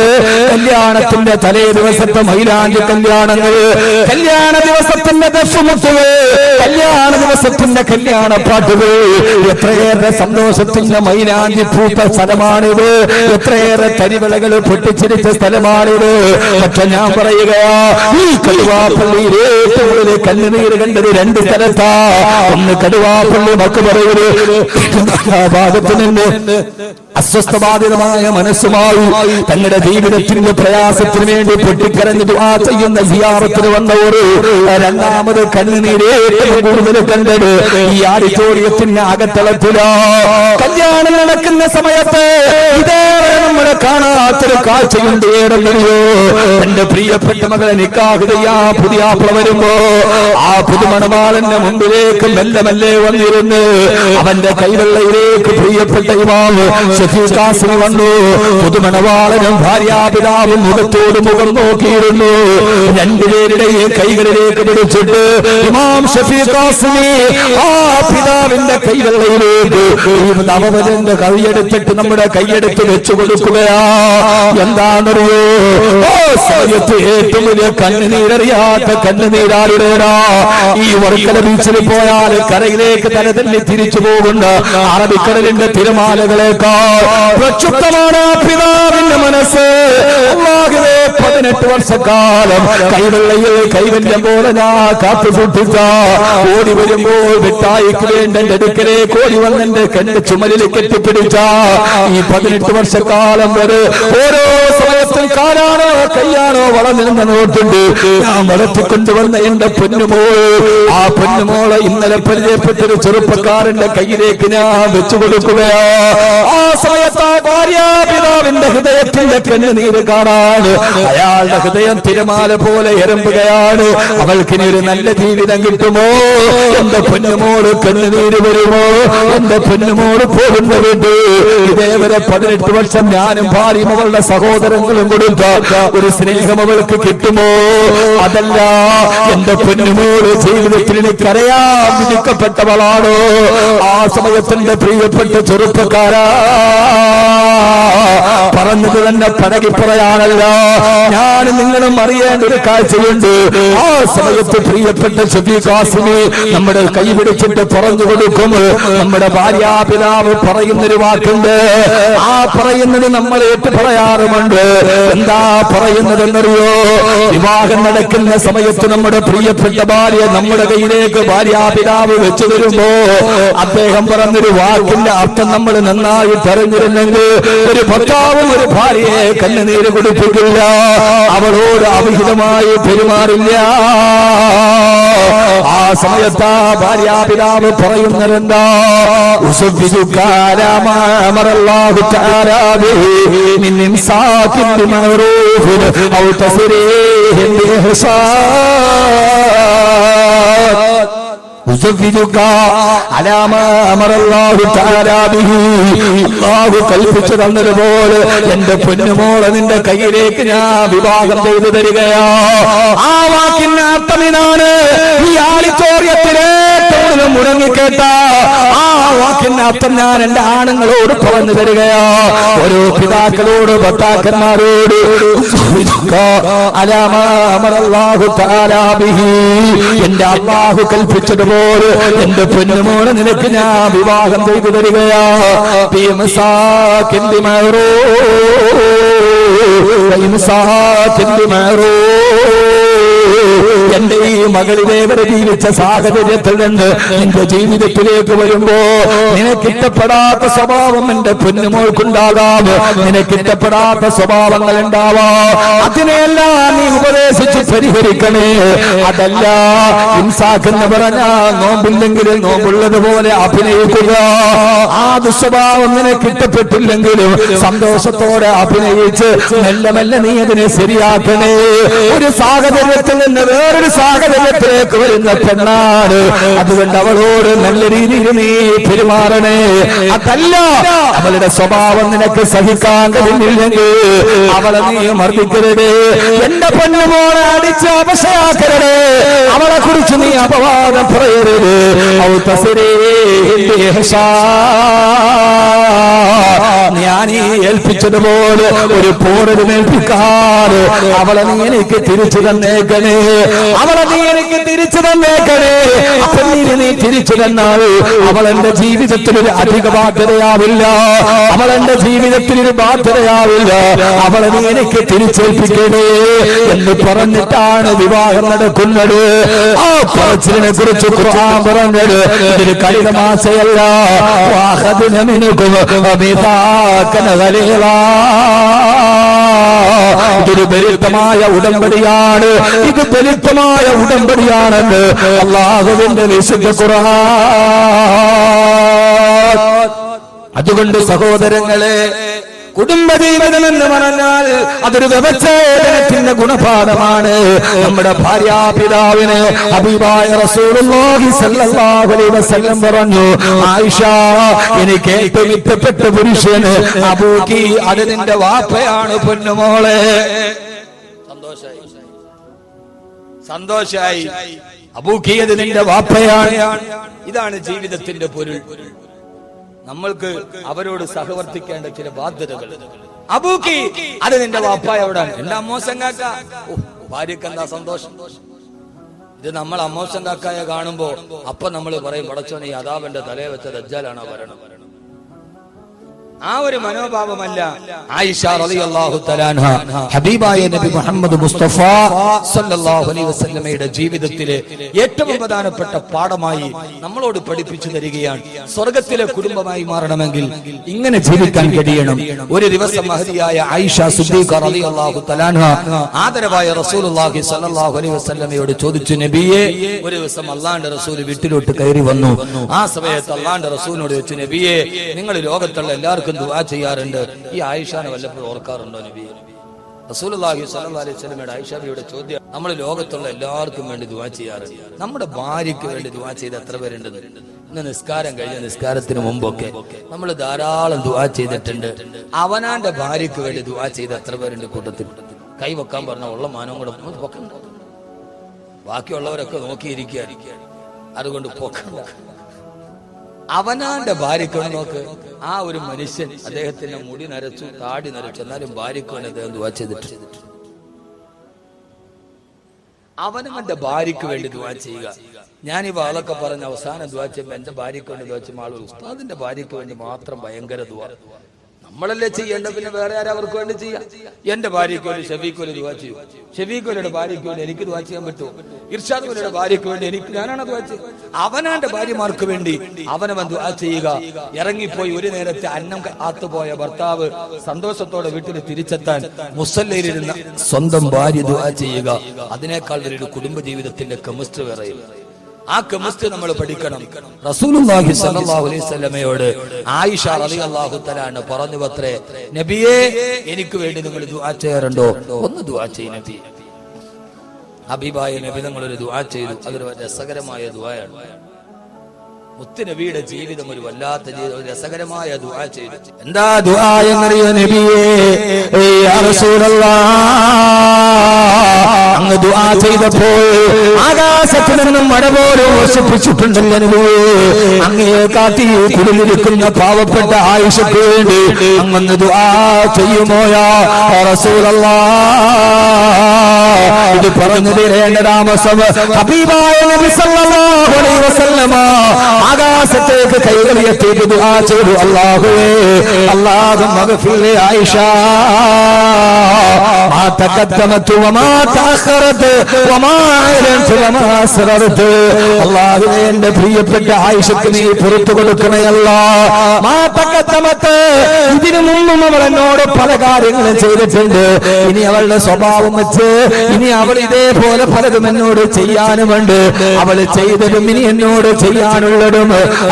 കല്യാണത്തിന്റെ തലേ ദിവസത്തെ മൈലാഞ്ചി കല്യാണങ്ങൾ, കല്യാണ ദിവസത്തിന്റെ ദർശമുട്ടുകൾ, കല്യാണ ദിവസത്തിന്റെ കല്യാണ പാട്ടുകൾ, എത്രയേറെ സന്തോഷത്തിന്റെ മൈലാഞ്ചി പൂത്ത സ്ഥലമാണിത്, എത്രയേറെ തരിവിളകൾ പൊട്ടിച്ചിരിച്ച സ്ഥലമാണിത്. പക്ഷെ ഞാൻ പറയുകയാ, ഈ കടുവാപ്പള്ളിയിൽ ഏറ്റവും കൂടുതൽ കണ്ണുനീര് കണ്ടത് രണ്ട് സ്ഥലത്താ. ഒന്ന് കടുവാപ്പള്ളി മക്ബറയില് ഭാഗത്ത് നിന്ന് അസ്വസ്ഥബാധിതമായ മനസ്സുമായി തങ്ങളുടെ ജീവിതത്തിന്റെ പ്രയാസത്തിന് വേണ്ടി പൊട്ടിക്കരഞ്ഞ് ദുആ ചെയ്യുന്ന സിയാറത്തിന് വന്നവർ. രണ്ടാമത് കണ്ണുനീര് ഏറ്റവും കൂടുതൽ കണ്ടത് ഈ ആഡിറ്റോറിയത്തിന്റെ അകത്തളത്തിലോ. കല്യാണം നടക്കുന്ന സമയത്ത് ഇതേവരെ നമ്മളെ കാണാത്തൊരു കാഴ്ചയുണ്ട്. ഏറെയോ എന്റെ പ്രിയപ്പെട്ട മകളെ നിക്കാഹ് ചെയ്യാ പുതിയാപ്ല വരുമ്പോ ആ പുതുമണവാളന്റെ മുമ്പിലേക്ക് മെല്ലെ മെല്ലെ വന്നിരുന്ന് അവന്റെ കൈവെള്ളയിലേക്ക് പ്രിയപ്പെട്ട ഇമാം ഷഫീഖ് ഖാസിമി വന്നു. പുതുമണവാളനും ഭാര്യാപിതാവും മുഖത്തോട് മുഖം നോക്കിയിരുന്നു. രണ്ടുപേരുടെയും കൈകളിലേക്ക് പിടിച്ചിട്ട് ഇമാം ഷഫീഖ് ഖാസിമി ആ പിതാവിന്റെ കൈവെള്ളയിലേക്ക് നവവരന്റെ കൈയെടുത്തിട്ട് നമ്മുടെ കൈയെടുത്ത് വെച്ചു കൊടുക്കുകയാ. എന്താണെന്നറിയോ, സമയത്ത് ഏറ്റവും വലിയ കണ്ണുനീരറിയാത്ത കണ്ണുനീരാളുടേടാ. ഈ വർക്കല ബീച്ചിൽ പോയാൽ കരയിലേക്ക് തലതല്ലി തിരിച്ചു പോകുന്ന അറബിക്കടലിന്റെ തിരമാലകളേക്കാൾ പ്രക്ഷുബ്ധമാണ് പിതാവിന്റെ മനസ്സ്. 18 വർഷക്കാലം കൈവെള്ളയിൽ കൈവല്യം പോലെ ഞാൻ കാത്തുസൂക്ഷിച്ച, ഓടി വരുമ്പോൾ മിഠായിക്ക് വേണ്ട എന്റെ അടുക്കലേക്ക് ഓടി വന്നെന്റെ കണ്ണ് ചുമലിൽ കെട്ടിപ്പിടിച്ച ഈ 18 വർഷക്കാലം വരെ ഓരോ സമയത്തും കാലാണോ കയ്യാണോ വളർന്നിരുന്ന നോട്ടുണ്ട് ഞാൻ വളർത്തിക്കൊണ്ടുവന്ന എന്റെ പൊന്നുമോൾ. ആ പൊന്നുമോളെ ഇന്നലെ പരിചയപ്പെട്ടൊരു ചെറുപ്പക്കാരന്റെ കയ്യിലേക്ക് ഞാൻ വെച്ചു കൊടുക്കുകയാ. ആ സമയത്ത് ആ ഭാര്യാപിതാവിന്റെ ഹൃദയത്തിന്റെ കണ്ണുനീര് കാണാൻ അയാളുടെ ഹൃദയം തിരമാല പോലെ ഇരമ്പുകയാണ്. അവൾക്കിനി ഒരു നല്ല ജീവിതം കിട്ടുമോ? എന്റെ പൊന്നുമോള് കണ്ണുനീര് വരുമോ? എന്റെ പൊന്നുമോള് പോകുന്ന വീട്ട് ഇതേവരെ 18 വർഷം ഞാനും ഭാര്യയും അവളുടെ സഹോദരങ്ങളും കൊടുത്ത ഒരു സ്നേഹം അവൾക്ക് കിട്ടുമോ? അതല്ല, എന്റെ പൊന്നുമോള് ജീവിതത്തിൽ എനിക്കറിയാൻ വിധിക്കപ്പെട്ടവളാണോ? ആ ആ സമയത്തിന്റെ പ്രിയപ്പെട്ട ചെറുപ്പക്കാരാ പറഞ്ഞത് തന്നെ പഴകി പറയാനല്ല, ഞാൻ നിങ്ങളും അറിയേണ്ട ഒരു കാഴ്ചയുണ്ട്. ആ സമയത്ത് പ്രിയപ്പെട്ട ഷഫീഖ് ഖാസിമി നമ്മുടെ കൈപിടിച്ചിട്ട് പറഞ്ഞു കൊടുക്കും. നമ്മുടെ ഭാര്യാപിതാവ് പറയുന്നൊരു വാക്കുണ്ട്, ആ പറയുന്നത് നമ്മൾ ഏറ്റു പറയാറുമുണ്ട്. എന്താ പറയുന്നതെന്നറിയോ? വിവാഹം നടക്കുന്ന സമയത്ത് നമ്മുടെ പ്രിയപ്പെട്ട ഭാര്യ നമ്മുടെ കയ്യിലേക്ക് ഭാര്യാപിതാവ് വെച്ചു വരുമ്പോ അദ്ദേഹം പറഞ്ഞൊരു വാക്കിന്റെ അർത്ഥം നമ്മൾ നന്നായി തെരഞ്ഞിരുന്നെങ്കിൽ ഒരു ഭർത്താവും ഒരു ഭാര്യയെ കണ്ണുനീര് കുടിപ്പിക്കില്ല, അവളോട് അവിഹിതമായി പെരുമാറില്ല. ആ സമയത്ത് ആ ഭാര്യാപിതാവ് പറയുന്നതെന്താ? അല്ലാഹു കൽപ്പിച്ചു തന്നതുപോലെ എന്റെ പൊന്നുമോളെ നിന്റെ കയ്യിലേക്ക് ഞാൻ വിവാഹം ചെയ്തു തരികയാ. ആ വാക്കിന്റെ അർത്ഥം ഇതാണ്. ഈ ആഡിറ്റോറിയത്തിലെ മുടങ്ങിക്കേട്ട ആ വാക്കിന്റെ അർത്ഥം ഞാൻ എന്റെ ആണുങ്ങളോട് പറഞ്ഞു തരികയാ, ഓരോ പിതാക്കളോട് ഭർത്താക്കന്മാരോട്. എന്റെ അല്ലാഹു കൽപ്പിച്ചതുപോലെ എന്റെ പൊന്നുമോളെ നിനക്ക് ഞാൻ വിവാഹം ചെയ്തു തരികയാ. എന്റെ ഈ മകളിലെ വരെ ജീവിച്ച സാഹചര്യത്തിൽ നിന്ന് നിന്റെ ജീവിതത്തിലേക്ക് വരുമ്പോ നിനക്കിഷ്ടപ്പെടാത്ത സ്വഭാവം എന്റെ പൊന്നുമോൾക്കുണ്ടാകാം, നിനക്കിഷ്ടപ്പെടാത്ത സ്വഭാവങ്ങൾ ഉണ്ടാവാം. അതിനെല്ലാം നീ ഉപദേശിച്ച് പരിഹരിക്കണേ. അതല്ല ഇൻസാഖെന്ന് പറഞ്ഞാൽ നോമ്പില്ലെങ്കിലും നോമ്പുള്ളതുപോലെ അഭിനയിക്കുക. ആ ദുസ്വഭാവം നിനക്കിഷ്ടപ്പെട്ടില്ലെങ്കിലും സന്തോഷത്തോടെ അഭിനയിച്ച് മെല്ലെ മെല്ലെ നീ അതിനെ ശരിയാക്കണേ. ഒരു സാഹചര്യത്തിൽ നിന്ന് വേറൊരു സാഹചര്യത്തിലേക്ക് വരുന്ന പെണ്ണാണ്, അതുകൊണ്ട് അവളോട് നല്ല രീതിയിൽ നീ പെരുമാറണേ. അതല്ല അവളുടെ സ്വഭാവം നിനക്ക് സഹിക്കാൻ കഴിയുന്നില്ലെങ്കിൽ അവളെ നീ മർദ്ദിക്കരുത്. എന്റെ പൊന്നുമോളെ അടിച്ച് അവശയാക്കരുത്. അവളെ കുറിച്ച് നീ അപവാദം പറയരുത്. ഞാൻ ഈ ഏൽപ്പിച്ചതുപോലെ ഒരു പോരലും ഏൽപ്പിക്കാറ് അവളെ നീ എനിക്ക് തിരിച്ചു തന്നേക്കണേ, അവളെ നീ എനിക്ക് തിരിച്ചു തന്നേക്കണേ. അപ്പൊ നീ തിരിച്ചു തന്നാൽ അവൾ എന്റെ ജീവിതത്തിലൊരു അധിക ബാധ്യതയാവില്ല, അവൾ എന്റെ ജീവിതത്തിലൊരു ബാധ്യതയാവില്ല. അവളെ നീ എനിക്ക് തിരിച്ചേൽപ്പിക്കണേ എന്ന് പറഞ്ഞിട്ടാണ് വിവാഹം നടക്കുന്നത്. ആ പറച്ചിലിനെ കുറിച്ച് ഖുർആൻ പറഞ്ഞത് ഇതൊരു കളിതമാശയല്ല. ഇതൊരു ബലിതമായ ഉടമ്പടിയാണ്, ഇത് ബലിതമായ ഉടമ്പടിയാണെന്ന് അല്ലാഹുവിന്റെ വിശുദ്ധ ഖുർആൻ. അതുകൊണ്ട് സഹോദരങ്ങളെ, കുടുംബജീവിതം എന്ന് പറഞ്ഞാൽ അതൊരു വ്യവച്ഛേദനത്തിന്റെ ഗുണപാഠമാണ്. നമ്മുടെ ഭാര്യാപിതാവിന് ഹബീബായ റസൂലുള്ളാഹി സ്വല്ലല്ലാഹു അലൈഹി വസല്ലം പറഞ്ഞു, ആയിഷ എനിക്ക് ഏറ്റവും ഇഷ്ടപ്പെട്ട പുരുഷന് അബൂക്കി, അത് നിന്റെ വാപ്പയാണ് പൊന്നുമോളെ. സന്തോഷായി അബൂക്കി, അത് നിന്റെ വാപ്പയാണ്. ഇതാണ് ജീവിതത്തിന്റെ പൊരുൾ. നമ്മൾക്ക് അവരോട് സഹവർത്തിക്കേണ്ട ചില ബാധ്യതകൾ. അബൂക്കി, അത് നിന്റെ വാപ്പായ എവിടാണ്? എന്റെ അമ്മോശൻ കാക്ക. ഭാര്യക്ക് എന്താ സന്തോഷം? ഇത് നമ്മൾ അമ്മോശൻ കാക്കായ കാണുമ്പോ അപ്പൊ നമ്മൾ പറയും, പടച്ചോനെ ഈ അദാബിന്റെ തലയെ വെച്ച ദജ്ജാലാണോ വരണം. ആ ഒരു മനോഭാവമല്ല ആയിഷ റളിയല്ലാഹു തആല അൻഹ ഹബീബായ നബി മുഹമ്മദ് മുസ്തഫ സല്ലല്ലാഹു അലൈഹി വസല്ലമയുടെ ജീവിതത്തിലെ ഏറ്റവും പ്രധാനപ്പെട്ട പാഠമായി നമ്മളോട് പഠിപ്പിച്ചു തരികയാണ്. സ്വർഗ്ഗത്തിലെ കുടുംബമായി മാറണമെങ്കിൽ ഇങ്ങനെ ജീവിക്കാൻ കഴിയണം. ഒരു ദിവസം മഹദിയായ ആയിഷ സിദ്ദീഖ റളിയല്ലാഹു തആല അൻഹ ആദരവായ റസൂലുള്ളാഹി സ്വല്ലല്ലാഹു അലൈഹി വസല്ലമയോട് ചോദിച്ചു, നബിയേ, ഒരു ദിവസം അല്ലാഹുവിന്റെ റസൂൽ വീട്ടിലോട്ട് കയറി വന്നു. ആ സമയത്ത് അല്ലാഹുവിന്റെ റസൂലിനോട് ചോദിച്ചു, നബിയേ, നിങ്ങൾ ലോകത്തുള്ള എല്ലാവർക്കും ദുആ ചെയ്യാറുണ്ട്, ഈ ആയിഷാനെ വല്ലപ്പോഴും ഓർക്കാറുണ്ടോ നബിയെ? റസൂലുള്ളാഹി സ്വല്ലല്ലാഹു അലൈഹി വസല്ലമയുടെ ആയിഷ ബിയുടെ ചോദ്യം, നമ്മൾ ലോകത്തുള്ള എല്ലാവർക്കും വേണ്ടി ദുആ ചെയ്യാറുണ്ട്, നമ്മുടെ ഭാര്യയ്ക്ക് വേണ്ടി ദുആ ചെയ്ത് എത്ര പേരുണ്ട്? ഇന്ന് നിസ്കാരം കഴിഞ്ഞ നിസ്കാരത്തിന് മുമ്പൊക്കെ നമ്മൾ ധാരാളം ദുആ ചെയ്തിട്ടുണ്ട്. അവനാന്റെ ഭാര്യയ്ക്ക് വേണ്ടി ദുആ ചെയ്ത് എത്ര പേരുണ്ട് കൂട്ടത്തിൽ? കൈവെക്കാൻ പറഞ്ഞ ഉള്ള മാനവും കൂടെ പൊക്കണ്ട. ബാക്കിയുള്ളവരൊക്കെ നോക്കിയിരിക്കുക, അതുകൊണ്ട് പൊക്കണ്ട. അവനാന്റെ ഭാര്യക്ക് നോക്ക്, ആ ഒരു മനുഷ്യൻ അദ്ദേഹത്തിന്റെ മുടി നരച്ചു, താടി നരച്ചു, എന്നാലും ഭാര്യക്ക് വേണ്ടി അദ്ദേഹം ദുആ ചെയ്തിട്ട് അവനവന്റെ ഭാര്യക്ക് വേണ്ടി ദുആ ചെയ്യുക. ഞാൻ ഈ വാളൊക്കെ പറഞ്ഞ അവസാനം ദുആ ചെയ്യുമ്പോൾ എന്റെ ഭാര്യക്ക് വേണ്ടി ദുആ ചെയ്യുമ്പോൾ ആളുകൾ ഉസ്താദിന്റെ ഭാര്യക്ക് വേണ്ടി മാത്രം ഭയങ്കര ദുആ. നമ്മളല്ലേ ചെയ്യേണ്ട, പിന്നെ വേറെ ആരും അവർക്ക് വേണ്ടി ചെയ്യാം. എന്റെ ഭാര്യയ്ക്ക് വേണ്ടി ഷഫീഖ് അലി ദുആ ചെയ്യും, ഷഫീഖ് അലിയുടെ ഭാര്യയ്ക്ക് വേണ്ടി എനിക്ക് ദുആ ചെയ്യാൻ പറ്റുമോ? ഇർഷാദ് അലിയുടെ ഭാര്യയ്ക്ക് വേണ്ടി ഞാനാണ് ദുആ ചെയ്യുക. അവനാന്റെ ഭാര്യമാർക്ക് വേണ്ടി അവനവൻ ദുആ ചെയ്യുക. ഇറങ്ങിപ്പോയി ഒരു നേരത്തെ അന്നം കാത്തുപോയ ഭർത്താവ് സന്തോഷത്തോടെ വീട്ടിൽ തിരിച്ചെത്താൻ മുസല്ലയിലിരുന്ന സ്വന്തം ഭാര്യ ദുആ ചെയ്യുക. അതിനേക്കാൾ വലിയൊരു കുടുംബ ജീവിതത്തിന്റെ കെമിസ്ട്രി വേറെയില്ല. ആ കെമിസ്ട്രി നമ്മൾ പഠിക്കണം. റസൂലുള്ളാഹി സ്വല്ലല്ലാഹു അലൈഹി വസല്ലമയോട് ആയിഷ റളിയല്ലാഹു തആല അൻഹ പറഞ്ഞു അത്രേ, നബിയേ എനിക്ക് വേണ്ടി നിങ്ങൾ ദുആ ചെയ്യാറുണ്ടോ? ഒന്ന് ദുആ ചെയ്യ് നബി. ഹബീബായ നബി തങ്ങൾ ഒരു ദുആ ചെയ്തു. അതൊരു രസകരമായ ദുആയാണ്. മുത്തുനബിയുടെ ജീവിതം ഒരു വല്ലാത്ത രസകരമായ ദുആ ചെയ്തു. എന്താ ദുആ എന്നറിയോ നബിയേ? യാ റസൂലല്ലാഹ്, അങ്ങ് ദുആ ചെയ്തപ്പോൾ ആകാശത്ത് നിന്നും മഴ പോലും വർഷിപ്പിച്ചിട്ടുണ്ടല്ലോ നബിയേ. അങ്ങയെ കാത്തി കുടിലിരിക്കുന്ന പാവപ്പെട്ട ആയിഷയ്ക്ക് വേണ്ടി അങ്ങ് ദുആ ചെയ്യുമോ യാ റസൂലല്ലാഹ്? ഇത് പറഞ്ഞു തരേണ്ട താമസം ഹബീബായ നബി സല്ലല്ലാഹു അലൈഹി വസല്ലമ ആകാശത്തേക്ക് കൈകളിയെത്തിയിട്ട് ദുആ ചെയ്തു, അല്ലാഹുവേ അല്ലാഹുമ്മ ഗഫിർ ലി ആയിഷ മാ തഖദ്ദമതു വമാ തഅഖറതു വമാ അഅലൻതു വമാ അസ്ററതു. അല്ലാഹുവേ എന്റെ പ്രിയപ്പെട്ട ആയിഷയ്ക്ക് നീ പുറത്തു കൊടുക്കണേ അല്ലാഹ്. മാ തഖദ്ദമതു, ഇതിനു മുമ്പും അവൾ എന്നോട് പല കാര്യങ്ങളും ചെയ്തിട്ടുണ്ട്. ഇനി അവളുടെ സ്വഭാവം വെച്ച് ഇനി അവൾ ഇതേപോലെ പലതും എന്നോട് ചെയ്യാനുമുണ്ട്. അവൾ ചെയ്തതും ഇനി എന്നോട് ചെയ്യാനുള്ളതും,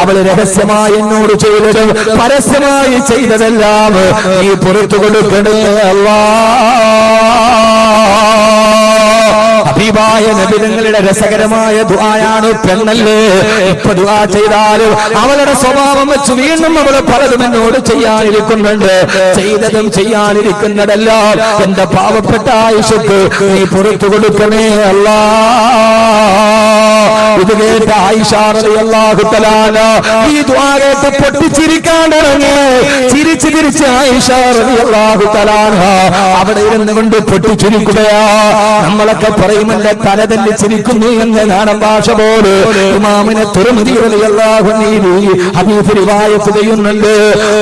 അവള് രഹസ്യമായി എന്നോട് ചെയ്തതും പരസ്യമായി ചെയ്തതെല്ലാം നീ പുറത്തു കൊടുക്കണേ അല്ലാഹ്. ഹബീബായ നബി തങ്ങളുടെ രസകരമായ ദുആയാണ്. പെണ്ണല്ലേ, ഇപ്പൊ ദുആ ചെയ്താലും അവളുടെ സ്വഭാവം വെച്ച് വീണ്ടും അവള് പലതും എന്നോട് ചെയ്യാനിരിക്കുന്നുണ്ട്. ചെയ്തതും ചെയ്യാനിരിക്കുന്നതെല്ലാം എന്റെ പാവപ്പെട്ട ആയിഷക്ക് നീ പുറത്തു കൊടുക്കണേ അല്ലാഹ്. ഇത് കേട്ട ആയിഷ റളിയല്ലാഹു തആല ഈ ദുആ കേട്ട് പൊട്ടിച്ചിരിക്കാൻ തുടങ്ങി. ചിരിച്ച് ചിരിച്ച് ആയിഷ റളിയല്ലാഹു തആല അവിടെ ഇരുന്ന് കൊണ്ട് പൊട്ടിച്ചിരിക്കുകയാ. നമ്മളൊക്കെ പറയുമല്ലേ തല തന്നെ ചിരിക്കുന്നു എന്ന് നാടൻ ഭാഷ പോലെ ഇമാമിനെ തിർമിദി റളിയല്ലാഹു അൻഹു ഹദീസ് റിവായത്ത് ചെയ്യുന്നുണ്ട്.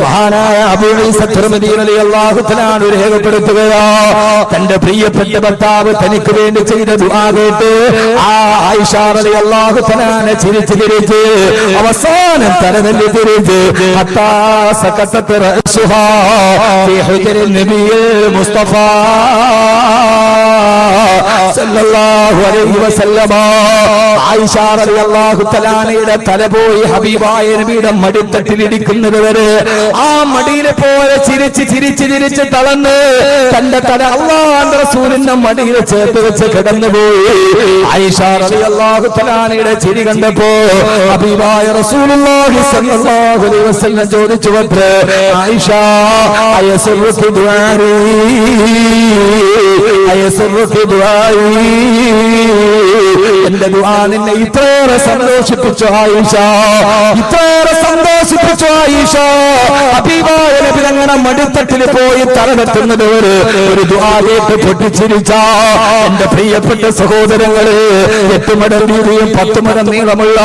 മഹാനായ അബൂ ഈസ തിർമിദി റളിയല്ലാഹു തആല രേഖപ്പെടുത്തുകയാ, തന്റെ പ്രിയപ്പെട്ട ഭർത്താവ് തനിക്ക് വേണ്ടി ചെയ്ത ദുആ കേട്ട് ആ ആയിഷ റളിയല്ലാഹു തആല ചിരിച്ച് ചിരിച്ച് അവസാനം തലതല്ലി തിരിച്ച് ഹത്താ സകതത് റഅസുഹാ ഫീ ഹുജ്രി നബിയിൽ മുസ്തഫ സല്ലല്ലാഹു അലൈഹി വസല്ലമ. ആയിഷ റളിയല്ലാഹു തആലയുടെ തല പോയി ഹബീബായ നബിയുടെ മടിത്തട്ടിൽ ഇടിക്കുന്നത് വരെ ആ മടിയിലെ പോലെ ചിരിച്ച് ചിരിച്ച് ചിരിച്ച് തളർന്ന് തന്റെ തല അല്ലാഹുവിന്റെ റസൂലിന്റെ മടിയിൽ ചേർത്ത് വെച്ച് കിടന്നുപോയി. ആയിഷ റളിയല്ലാഹു തആലയുടെ ചിരി കണ്ടപ്പോ ഹബീബായ റസൂലുള്ളാഹി സ്വല്ലല്ലാഹു അലൈഹി വസല്ലം ചോദിച്ചു, ആയിഷ അയസുറുകി ദുആരി, അയസുറുകി ദുആരി, എന്റെ ദുആ നിന്നെ ഇത്രയേറെ സന്തോഷിപ്പിച്ചു ആയിഷ, ഇത്രയേറെ സന്തോഷിപ്പിച്ചു ആയിഷ. ഹബീബായ നബി തങ്ങളുടെ മടിത്തട്ടിൽ പോയി തലവെത്തുന്നത് ഒരു ദുആ കേട്ട് പൊട്ടിച്ചിരിച്ച എന്റെ പ്രിയപ്പെട്ട സഹോദരങ്ങളെ, 8 മടം വീതിയും 10 മടം നീളമുള്ള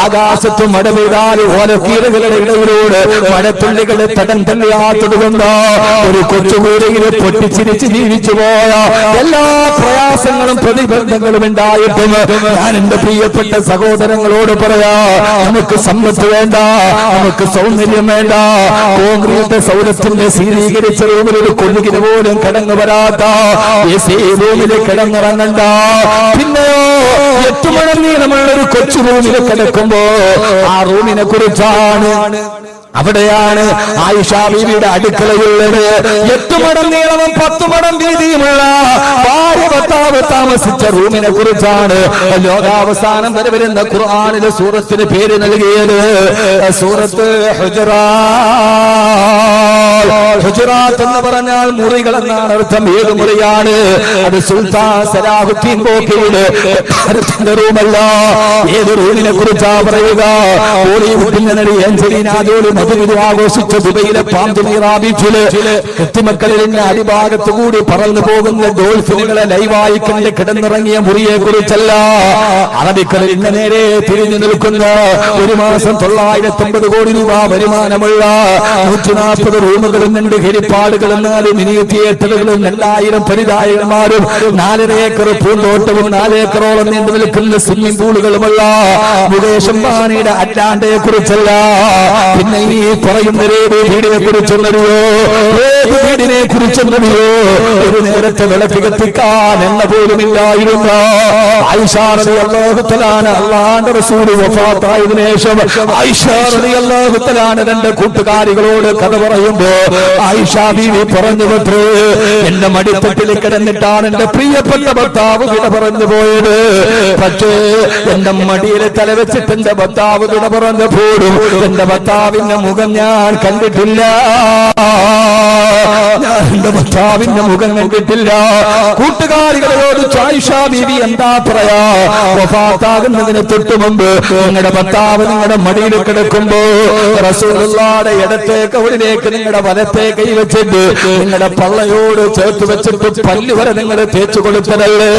ആകാശത്ത് മഴ പെയ്താൽ ഓലക്കീറുകളുടെ ഇടയിലൂടെ മഴത്തുള്ളികളെ തടം തള്ളിയാത്തതുകൊണ്ട് ഒരു കൊച്ചുകൂരയില് പൊട്ടിച്ചിരിച്ച് ജീവിച്ചു പോയ എല്ലാ പ്രയാസങ്ങളും പ്രതിബന്ധങ്ങളും ഉണ്ടായിട്ടും ഞാൻ എന്റെ പ്രിയപ്പെട്ട സഹോദരങ്ങളോട് പറയാ, നമുക്ക് സമ്പത്ത് വേണ്ട, നമുക്ക് സൗന്ദര്യം വേണ്ട, കോൺക്രീറ്റ് സൗരത്തിന്റെ ശീതീകരിച്ച റൂമിൽ ഒരു കൊതുകിന് പോലും കിടന്നു വരാത്ത റൂമിൽ കിടന്നിറങ്ങണ്ട. പിന്നെയോ 8 മടം നീളമുള്ള ഒരു കൊച്ചു റൂമിൽ കിടക്കുമ്പോ ആ റൂമിനെ കുറിച്ചാണ്, അവിടെയാണ് ആയിഷ ബീവിയുടെ അടുക്കളയുള്ളത്. 8 മടം നീളവും 10 മടം വീതിയുമുള്ള ഭാര്യ ഭർത്താവ് താമസിച്ച റൂമിനെ കുറിച്ചാണ് ലോകാവസാനം വരെ വരുന്ന ഖുർആനിലെ സൂറത്തിന് പേര് നൽകിയത് സൂറത്ത് ഹുജറാത്ത്. ഹുജറാത്ത് എന്ന് പറഞ്ഞാൽ മുറികൾ എന്നാണ് അർത്ഥം. ഏത് മുറിയാണ് അത്? സുൽത്താൻ സലാഹുദ്ദീൻ ബോക്കിയുടെ റൂമല്ല. ഏത് റൂമിനെ കുറിച്ചാ പറയുക? ബോളിവുഡിൽ നടി ആഞ്ചലീന ജോളി മധുവിധു ആഘോഷിച്ച ദുബൈയിലെ പാംജമീറ ബീച്ചില് കുട്ടിമക്കളിൽ അടിഭാഗത്ത് കൂടി പറന്നു പോകുന്ന ഡോൾഫിനുകളെ ലൈവായി കണ്ട് കിടന്നിറങ്ങിയ മുറിയെ കുറിച്ചല്ല. അറബിക്കടലിന് നേരെ തിരിഞ്ഞു നിൽക്കുന്ന 1 മാസം 950 കോടി രൂപ വരുമാനമുള്ള 140 റൂമുകളും 2 ഹെലിപ്പാഡുകളും 4 മിനി തിയേറ്ററുകളും 2000 പരിചായകന്മാരും 4.5 ഏക്കർ പൂന്തോട്ടവും 4 ഏക്കറോളം നീണ്ടു നിൽക്കുന്ന സ്വിമ്മിംഗ് പൂളുകളുമുള്ള മുകേഷ് അംബാനിയുടെ അറ്റ്ലാന്റയെ കുറിച്ചല്ല. പിന്നെ ഈ പറയുന്ന വീടിനെ കുറിച്ചൊന്നറിയോ? ഏത് വീടിനെ കുറിച്ചൊന്നറിയോ? ഒരു നേരത്തെ വിളക്ക് കത്തിക്കാൻ എണ്ണ പോലുമില്ലായിരുന്ന ആയിഷ റളിയല്ലാഹു തആല അല്ലാഹുവിന്റെ റസൂൽ വഫാത്തായതിനു ശേഷം ആയിഷ റളിയല്ലാഹു തആല 2 കൂട്ടുകാരികളോട് കഥ പറയുമ്പോ ആയിഷ ബീവി പറഞ്ഞു, എന്റെ മടിത്തട്ടിൽ കിടന്നിട്ടാണ് എന്റെ പ്രിയപ്പെട്ട ഭർത്താവ് വിട പറഞ്ഞു പോയത്. പക്ഷേ എന്റെ മടിയിൽ തലവെച്ചിട്ട് എന്റെ ഭർത്താവ് വിട പറഞ്ഞപ്പോഴും എന്റെ ഭർത്താവിന്റെ മുഖം ഞാൻ കണ്ടിട്ടില്ല. ഞാൻ എന്റെ ഭർത്താവിന്റെ മുഖം കണ്ടിട്ടില്ല. കൂട്ടുകാരികളോട് ആയിഷ ബീവി എന്താ പറയാ? വഫാത്താകുന്നതിന് തൊട്ട് മുമ്പ് നിങ്ങളുടെ ഭർത്താവ് നിങ്ങളുടെ മടിയിൽ കിടക്കുമ്പോ റസൂലുള്ളാഹിയുടെ ഇടത്തെ കവിളിലേക്ക് നിങ്ങളുടെ വലത്തെ കൈ വെച്ചിട്ട് നിങ്ങളുടെ പള്ളയോട് ചേർത്ത് വെച്ചിട്ട് പല്ല് വരെ നിങ്ങൾ തേച്ചു കൊടുത്തതല്ലേ?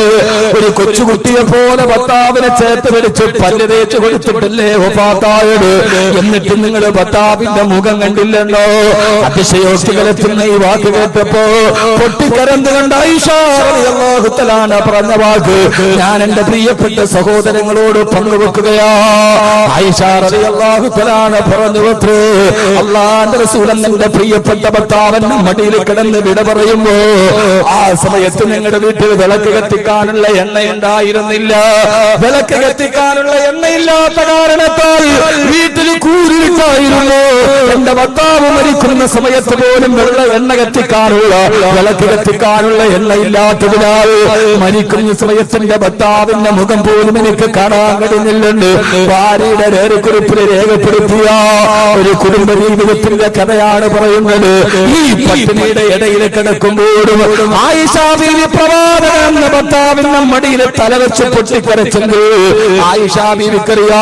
ഒരു കൊച്ചുകുട്ടിയെ പോലെ ഭർത്താവിനെ ചേർത്ത് പിടിച്ച് പല്ല് തേച്ചു കൊടുത്തിട്ടല്ലേ വഫാത്തായത്? എന്നിട്ട് നിങ്ങൾ ഭർത്താവിന്റെ മുഖം കണ്ടില്ലെന്നോ? അതിശയോക്തി കലർത്തുന്ന ഈ വാക്ക് കേട്ടപ്പോ പൊട്ടിക്കരന്ന് കണ്ട ആയിഷ റളിയല്ലാഹു തആല പറഞ്ഞ വാക്ക് ഞാൻ എന്റെ പ്രിയപ്പെട്ട സഹോദരങ്ങളോട് പങ്കുവെക്കുകയാ. ആയിഷ റളിയല്ലാഹു തആല പറഞ്ഞു, അല്ലാഹുവിന്റെ റസൂൽ എന്റെ പ്രിയപ്പെട്ട ഭർത്താവിന്റെ മടിയിൽ കിടന്ന് വിട പറയുമ്പോ ആ സമയത്ത് നിങ്ങളുടെ വീട്ടിൽ വിളക്ക് കത്തിക്കാനുള്ള എണ്ണയുണ്ടായിരുന്നില്ല. വിളക്ക് കത്തിക്കാനുള്ള എണ്ണയില്ലാത്ത കാരണത്താൽ വീട്ടിൽ കൂരിട്ടായിരുന്നു. എന്റെ ഭർത്താവ് മരിക്കുന്ന സമയത്ത് പോലും എണ്ണ കത്തിക്കാനുള്ള വിളക്ക് കത്തിക്കാനുള്ള എണ്ണയില്ലാത്തതിനാൽ മരിക്കുന്ന സമയത്ത് എന്റെ ഭർത്താവിന്റെ മുഖം പോലും എനിക്ക് കാണാൻ കഴിഞ്ഞില്ലുണ്ട്. ഭാര്യയുടെ രേഖക്കുറിപ്പിൽ രേഖപ്പെടുത്തിയ ഒരു കുടുംബ ജീവിതത്തിന്റെ കഥയാണ് പറയുന്നത്. ഈ പട്ടിണിയുടെ ഇടയിൽ കിടക്കുമ്പോഴും ആയിഷ ബീവി പ്രവാചകൻ എന്ന ഭർത്താവിന്റെ മടിയിൽ തലവെച്ച് പൊട്ടിക്കരച്ചെങ്കിൽ ആയിഷ ബീവിക്കറിയാ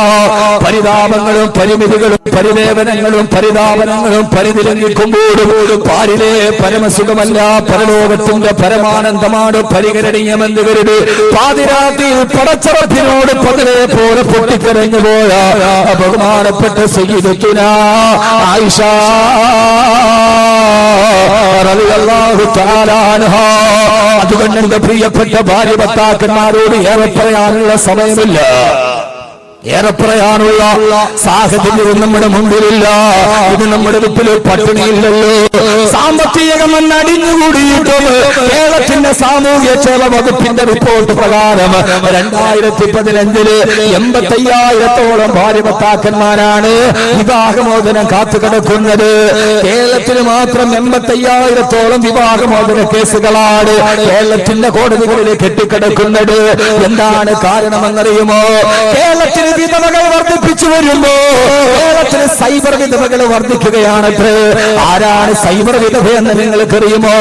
പരിതാപങ്ങളും പരിമിതികളും പരിവേദനങ്ങളും പരിതാപനങ്ങളും പരിതിരങ്ങിക്കുമ്പോഴും പാരിലെ പരമസുഖമല്ല പരലോകത്തിന്റെ പരമാനന്ദമാണ് പരിഗണനീയമെന്ന് കരുതി പാതിരാത്രിയിൽ പടച്ചറപ്പിനോട് പതിരെ പോലെ പൊട്ടിക്കരഞ്ഞു പോയ ബഹുമാനപ്പെട്ട സയ്യിദത്തുനാ ആയിഷ റളിയല്ലാഹു തആല അൻഹാ. അതുകൊണ്ട് എന്റെ പ്രിയപ്പെട്ട ഭാര്യ ഭർത്താക്കന്മാരോട് ഏറെ പറയാനുള്ള സമയമില്ല, ഏറെ പറയാനുള്ള സാഹചര്യം നമ്മുടെ മുമ്പിലില്ല. ഇത് നമ്മുടെ വീട്ടിൽ പട്ടിണിയില്ലല്ലോ. സാമ്പത്തികം അടിഞ്ഞുകൂടിയിട്ടും കേരളത്തിന്റെ സാമൂഹ്യക്ഷേമ വകുപ്പിന്റെ റിപ്പോർട്ട് പ്രകാരം 2015 85,000-ഓളം ഭാര്യ ഭർത്താക്കന്മാരാണ് വിവാഹമോചനം കാത്തുകിടക്കുന്നത്. കേരളത്തിൽ മാത്രം 85,000-ഓളം വിവാഹമോചന കേസുകളാണ് കേരളത്തിന്റെ കോടതികളിൽ കെട്ടിക്കിടക്കുന്നത്. എന്താണ് കാരണമെന്നറിയുമോ? കേരളത്തിൽ വിധവകൾ വർദ്ധിപ്പിച്ചു വരുമ്പോ കേരളത്തിൽ സൈബർ വിധവകൾ വർദ്ധിക്കുകയാണ്. ആരാണ് സൈബർ വിധവ എന്ന് നിങ്ങൾക്കറിയുമോ?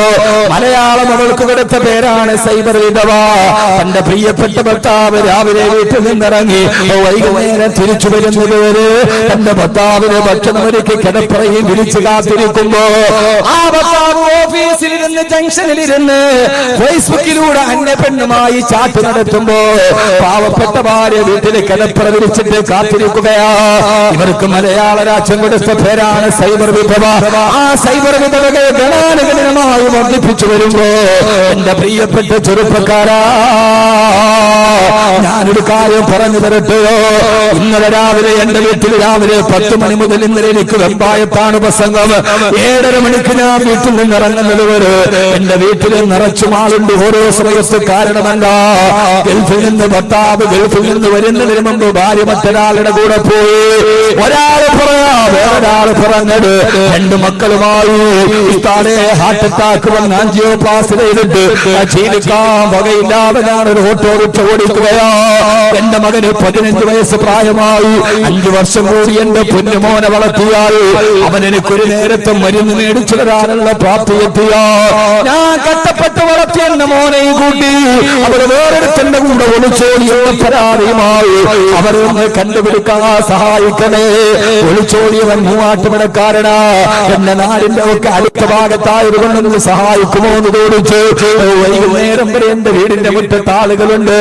മലയാളം അവൾക്ക് കൊടുത്ത പേരാണ് സൈബർ വിധവ. തന്റെ പ്രിയപ്പെട്ട ഭർത്താവ് രാവിലെ വീട്ടിൽ നിന്നിറങ്ങി വൈകുന്നേരം തിരിച്ചു വരുന്നതുവരെ തന്റെ ഭർത്താവിന് ഭക്ഷണമൊരുക്കി കിടപ്പറയും വിളിച്ചു കാത്തിരിക്കുമ്പോ ആ ഭർത്താവ് ഓഫീസിലിരുന്ന് ജംഗ്ഷനിലിരുന്ന് ഫേസ്ബുക്കിലൂടെ അന്യ പെണ്ണുമായി ചാറ്റ് നടത്തുമ്പോ പാവപ്പെട്ട ഭാര്യ വീട്ടിൽ കിടപ്പറ വിളിച്ചിട്ട് കാത്തിരിക്കുകയാ. ഇവർക്ക് മലയാള രാജ്യം കൊടുത്ത പേരാണ് സൈബർ വിധവ. ആ സൈബർ വിധവകൾ ഗണാനുഗണനമായി വർദ്ധിപ്പിച്ചു വരുമ്പോ എന്റെ പ്രിയപ്പെട്ട ചെറുപ്പക്കാരാ, ഞാനൊരു കാര്യം പറഞ്ഞു തരട്ടെയോ? ഇന്നലെ രാവിലെ എന്റെ വീട്ടിൽ രാവിലെ 10 മണി മുതൽ ഇന്നലെ എനിക്ക് വെമ്പായത്താണ് പ്രസംഗം. 7:30 മണിക്ക് ഞാൻ വീട്ടിൽ നിന്ന് ഇറങ്ങുന്നത് വരെ എന്റെ വീട്ടിൽ നിറച്ചും ആളുണ്ട്. ഓരോ സമയത്ത് കാരണമെന്താ? ഗൾഫിൽ നിന്ന് ഭർത്താവ് ഗൾഫിൽ നിന്ന് വരുന്നതിന് മുമ്പ് ഭാര്യ മറ്റൊരാളുടെ കൂടെ പോയി. ഒരാള് പറയാ വേറെ ഒരാൾ പറഞ്ഞത് 2 മക്കളുമായി ഹാർട്ട് അറ്റാക്ക് വന്ന് ആൻജിയോപ്ലാസ്റ്റി ചെയ്തിട്ട് ജീവിക്കാൻ വകയില്ലാതെ ഞാനൊരു ഓട്ടോറിക്ഷ ഓടിക്കുകയാ. എന്റെ മകന് 15 വയസ്സ് പ്രായമായി. 5 വർഷം കൂടി എന്റെ പൊന്നുമോനെ വളർത്തിയാൽ അവൻ എനിക്കൊരു നേരത്തെ മരുന്ന് മേടിച്ചു തരാനുള്ള പ്രാപ്തി എത്തിയ ഞാൻ കഷ്ടപ്പെട്ട് വളർത്തി എന്റെ മോനെയും കൂട്ടി അവര് വേറെടുത്തിന്റെ കൂടെ ഒളിച്ചോടിയുള്ള പരാതിയുമായി അവരൊന്ന് കണ്ടുപിടിക്കാൻ സഹായിക്കണേ. ഒളിച്ചോടിയവൻ മൂവാട്ടുപടക്കാരനാ. എന്റെ നാടിന്റെ ഒക്കെ അടുത്ത ഭാഗത്തായതുകൊണ്ടൊന്ന് സഹായിക്കുമോ എന്ന് ചോദിച്ചു. വൈകുന്നേരം വരെ എന്റെ വീടിന്റെ മുറ്റത്ത് ആളുകളുണ്ട്.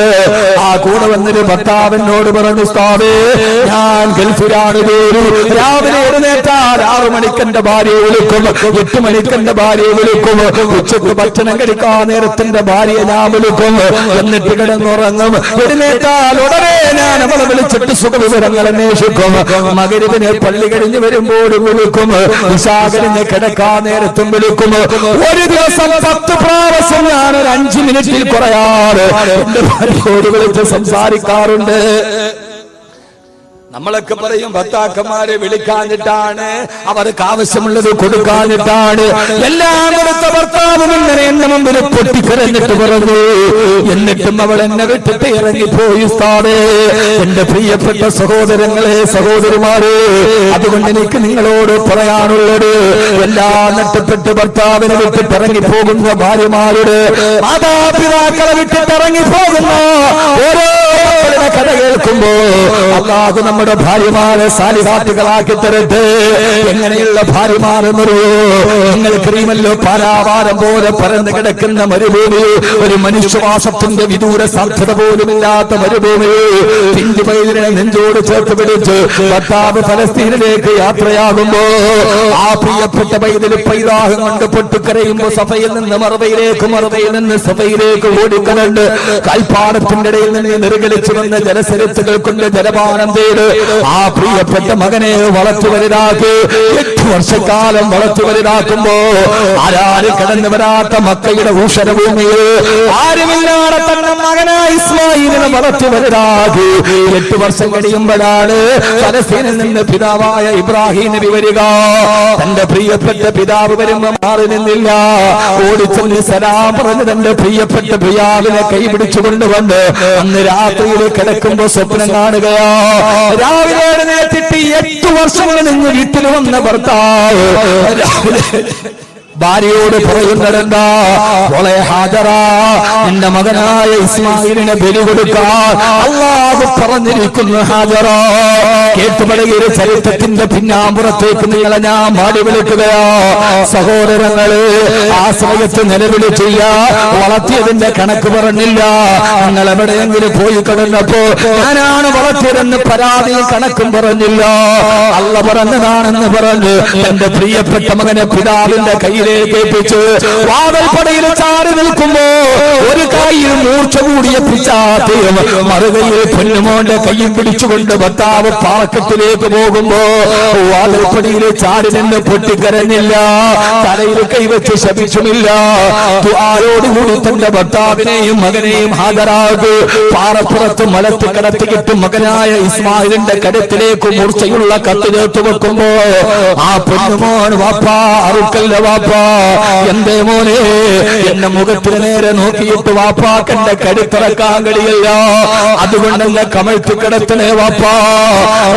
ആ കൂടെ വന്നൊരു ഭർത്താവിനോട് പറഞ്ഞു, സ്ഥാപേ ഞാൻ ഗൾഫിലാണ്. രാവിലെ എഴുന്നേറ്റാൽ 6 മണിക്ക് എന്റെ ഭാര്യയെ വിളിക്കും, 8 മണിക്ക് എന്റെ ഭാര്യയെ വിളിക്കും, ഉച്ചക്ക് ഭക്ഷണം കഴിക്കാൻ നേരത്തിന്റെ ഭാര്യയെ ഞാൻ വിളിക്കും, എന്നിട്ട് കിടന്നുറങ്ങും. എഴുന്നേറ്റാൽ ഉടനെ ഞാൻ അവളെ വിളിച്ചിട്ട് സുഖവിവരങ്ങൾ അന്വേഷിക്കും. മകരിവിനെ പള്ളി കഴിഞ്ഞ് വരുമ്പോഴും വിളിക്കും, വിശാഖരിനെ കിടക്കാൻ നേരത്തും വിളിക്കും. ഒരു ദിവസം 10 പ്രാവശ്യം ഞാൻ ഒരു 5 മിനിറ്റിൽ കുറയാറ് എന്റെ ഭാര്യയോട് വിളിച്ച് സംസാരിക്കാറുണ്ട്. നമ്മളൊക്കെ പറയും ഭർത്താക്കന്മാരെ വിളിക്കാഞ്ഞിട്ടാണ്, അവർക്ക് ആവശ്യമുള്ളത് കൊടുക്കാഞ്ഞിട്ടാണ്. എല്ലാം കൊടുത്ത ഭർത്താവും ഇങ്ങനെ എന്റെ മുമ്പിൽ പൊട്ടിക്കരഞ്ഞിട്ട് പറഞ്ഞു. എന്നിട്ടും അവൾ എന്നെ വിട്ടിട്ട് ഇറങ്ങിപ്പോയി. സ്ഥാപേ എന്റെ പ്രിയപ്പെട്ട സഹോദരങ്ങളെ, സഹോദരിമാരെ, അതുകൊണ്ട് എനിക്ക് നിങ്ങളോട് പറയാനുള്ളത്, എല്ലാം നഷ്ടപ്പെട്ട് ഭർത്താവിനെ വിട്ടിട്ട് ഇറങ്ങിപ്പോകുന്ന ഭാര്യമാരുടെ, മാതാപിതാക്കളെ വിട്ടിട്ട് ഇറങ്ങിപ്പോകുന്ന ഓരോ കഥ കേൾക്കുമ്പോ അല്ലാഹു നമ്മുടെ ഭാര്യമാരെ സാലിഹാത്തുകളാക്കി തരട്ടെ. എങ്ങനെയുള്ള ഭാര്യമാരെന്നറിയോ? നിങ്ങൾക്കറിയുമല്ലോ, പാരാവാരം പോലെ പരന്നു കിടക്കുന്ന മരുഭൂമി, ഒരു മനുഷ്യവാസത്തിന്റെ വിദൂര സാധ്യത പോലുമില്ലാത്ത മരുഭൂമി, പിഞ്ചു പൈതലിനെ നെഞ്ചോട് ചേർത്ത് പിടിച്ച് ഭർത്താവ് ഫലസ്തീനിലേക്ക് യാത്രയാകുമ്പോ ആ പ്രിയപ്പെട്ട പൈതൽ പൈതാഹം കൊണ്ട് പൊട്ടിക്കരയുമ്പോ സഫയിൽ നിന്ന് മറവയിലേക്ക്, മറവയിൽ നിന്ന് സഫയിലേക്ക് ഓടിക്കലണ്ട്. കൽപ്പാടത്തിന്റെ ഇടയിൽ നിന്ന് നിർഗളിച്ചു വന്ന ജലസരത്തുകൾ കൊണ്ട് ജലപാനം ചെയ്ത് ആ പ്രിയപ്പെട്ട മകനെ വളർത്തു വലുതാക്കി 8 വർഷക്കാലം വളർത്തു വലുതാക്കുമ്പോ ആരാരും കടന്നു വരാത്ത മക്കയുടെ ഊഷരഭൂമിയിൽ ആരുമില്ലാതെ തന്നെ മകനായ ഇസ്മായിലിനെ വളർത്തു വലുതാക്കി 8 വർഷം കഴിയുമ്പോഴാണ് ഫലസ്തീനിൽ നിന്ന് പിതാവായ ഇബ്രാഹിം നബി വരിക. തന്റെ പ്രിയപ്പെട്ട പിതാവ് വരുമ്പോ മാറി നിന്നില്ല. ഓടിച്ചെന്ന് സലാം പറഞ്ഞ് തന്റെ പ്രിയപ്പെട്ട പിതാവിനെ കൈപിടിച്ചു കൊണ്ടുവന്ന് അന്ന് രാത്രിയിൽ കിടക്കുമ്പോ സ്വപ്നം കാണുകയാ. രാവിലെ എഴുന്നേറ്റിട്ട് 8 വർഷങ്ങൾ നിന്ന് വീട്ടിൽ വന്ന ഭർത്താവ് ഭാര്യയോട് പറയുന്നതെന്താ? മോളെ ഹാജറ, നിന്റെ മകനായ ഇസ്മായിലിനെ ബലി കൊടുക്കാൻ അല്ലാഹു പറഞ്ഞിരിക്കുന്നു. ഹാജറ കേട്ടുപടകിയ ചരിത്രത്തിന്റെ പിന്നാമ്പുറത്തേക്ക് നിങ്ങളെ ഞാൻ മാടി വിളിക്കുകയാ. സഹോദരങ്ങള്, ആ സമയത്ത് നിലവിളിച്ച് വളർത്തിയതിന്റെ കണക്ക് പറഞ്ഞില്ല. നിങ്ങൾ എവിടെയെങ്കിലും പോയി കിടന്നപ്പോ ഞാനാണ് വളർത്തിയതെന്ന് പരാതിയും കണക്കും പറഞ്ഞില്ല. അള്ള പറഞ്ഞതാണെന്ന് പറഞ്ഞ് എന്റെ പ്രിയപ്പെട്ട മകനെ പിതാവിന്റെ കയ്യിലേക്ക് ഏൽപ്പിച്ച് വാതിൽപ്പടയിൽ ചാടി നിൽക്കുമ്പോ ഒരു കൈയിൽ മൂർച്ച കൂടിയ പിച്ചാത്തിയും മറുകയിൽ പൊന്നുമോന്റെ കയ്യും പിടിച്ചുകൊണ്ട് ഭർത്താവ് പാളക്കെട്ടിലേക്ക് പോകുമ്പോ വാതിൽപ്പടിയിൽ ചാടി നിന്ന് പൊട്ടിക്കരഞ്ഞില്ല, തലയിൽ കൈവച്ച് ശപിച്ചുമില്ല. ആരോടുകൂടി തന്റെ ഭർത്താവിനെയും മകനെയും ഹാജരാകു പാറപ്പുറത്ത് മലത്ത് കിടത്തിയിട്ട് മകനായ ഇസ്മായിലിന്റെ കരുത്തിലേക്ക് മൂർച്ചയുള്ള കത്ത് ചേർത്ത് വെക്കുമ്പോ ആ പൊന്നുമോൻ വാപ്പാ അറുക്കല്ല വാപ്പ, എന്തേ മോനെ എന്നെ മുഖത്തിന് നേരെ നോക്കിയിട്ട് വാപ്പാക്കെന്റെ കരുത്തിറക്കാൻ കഴിയില്ല, അതുകൊണ്ട് എന്നെ കമഴ്ത്തി കിടത്തണേ വാപ്പാ,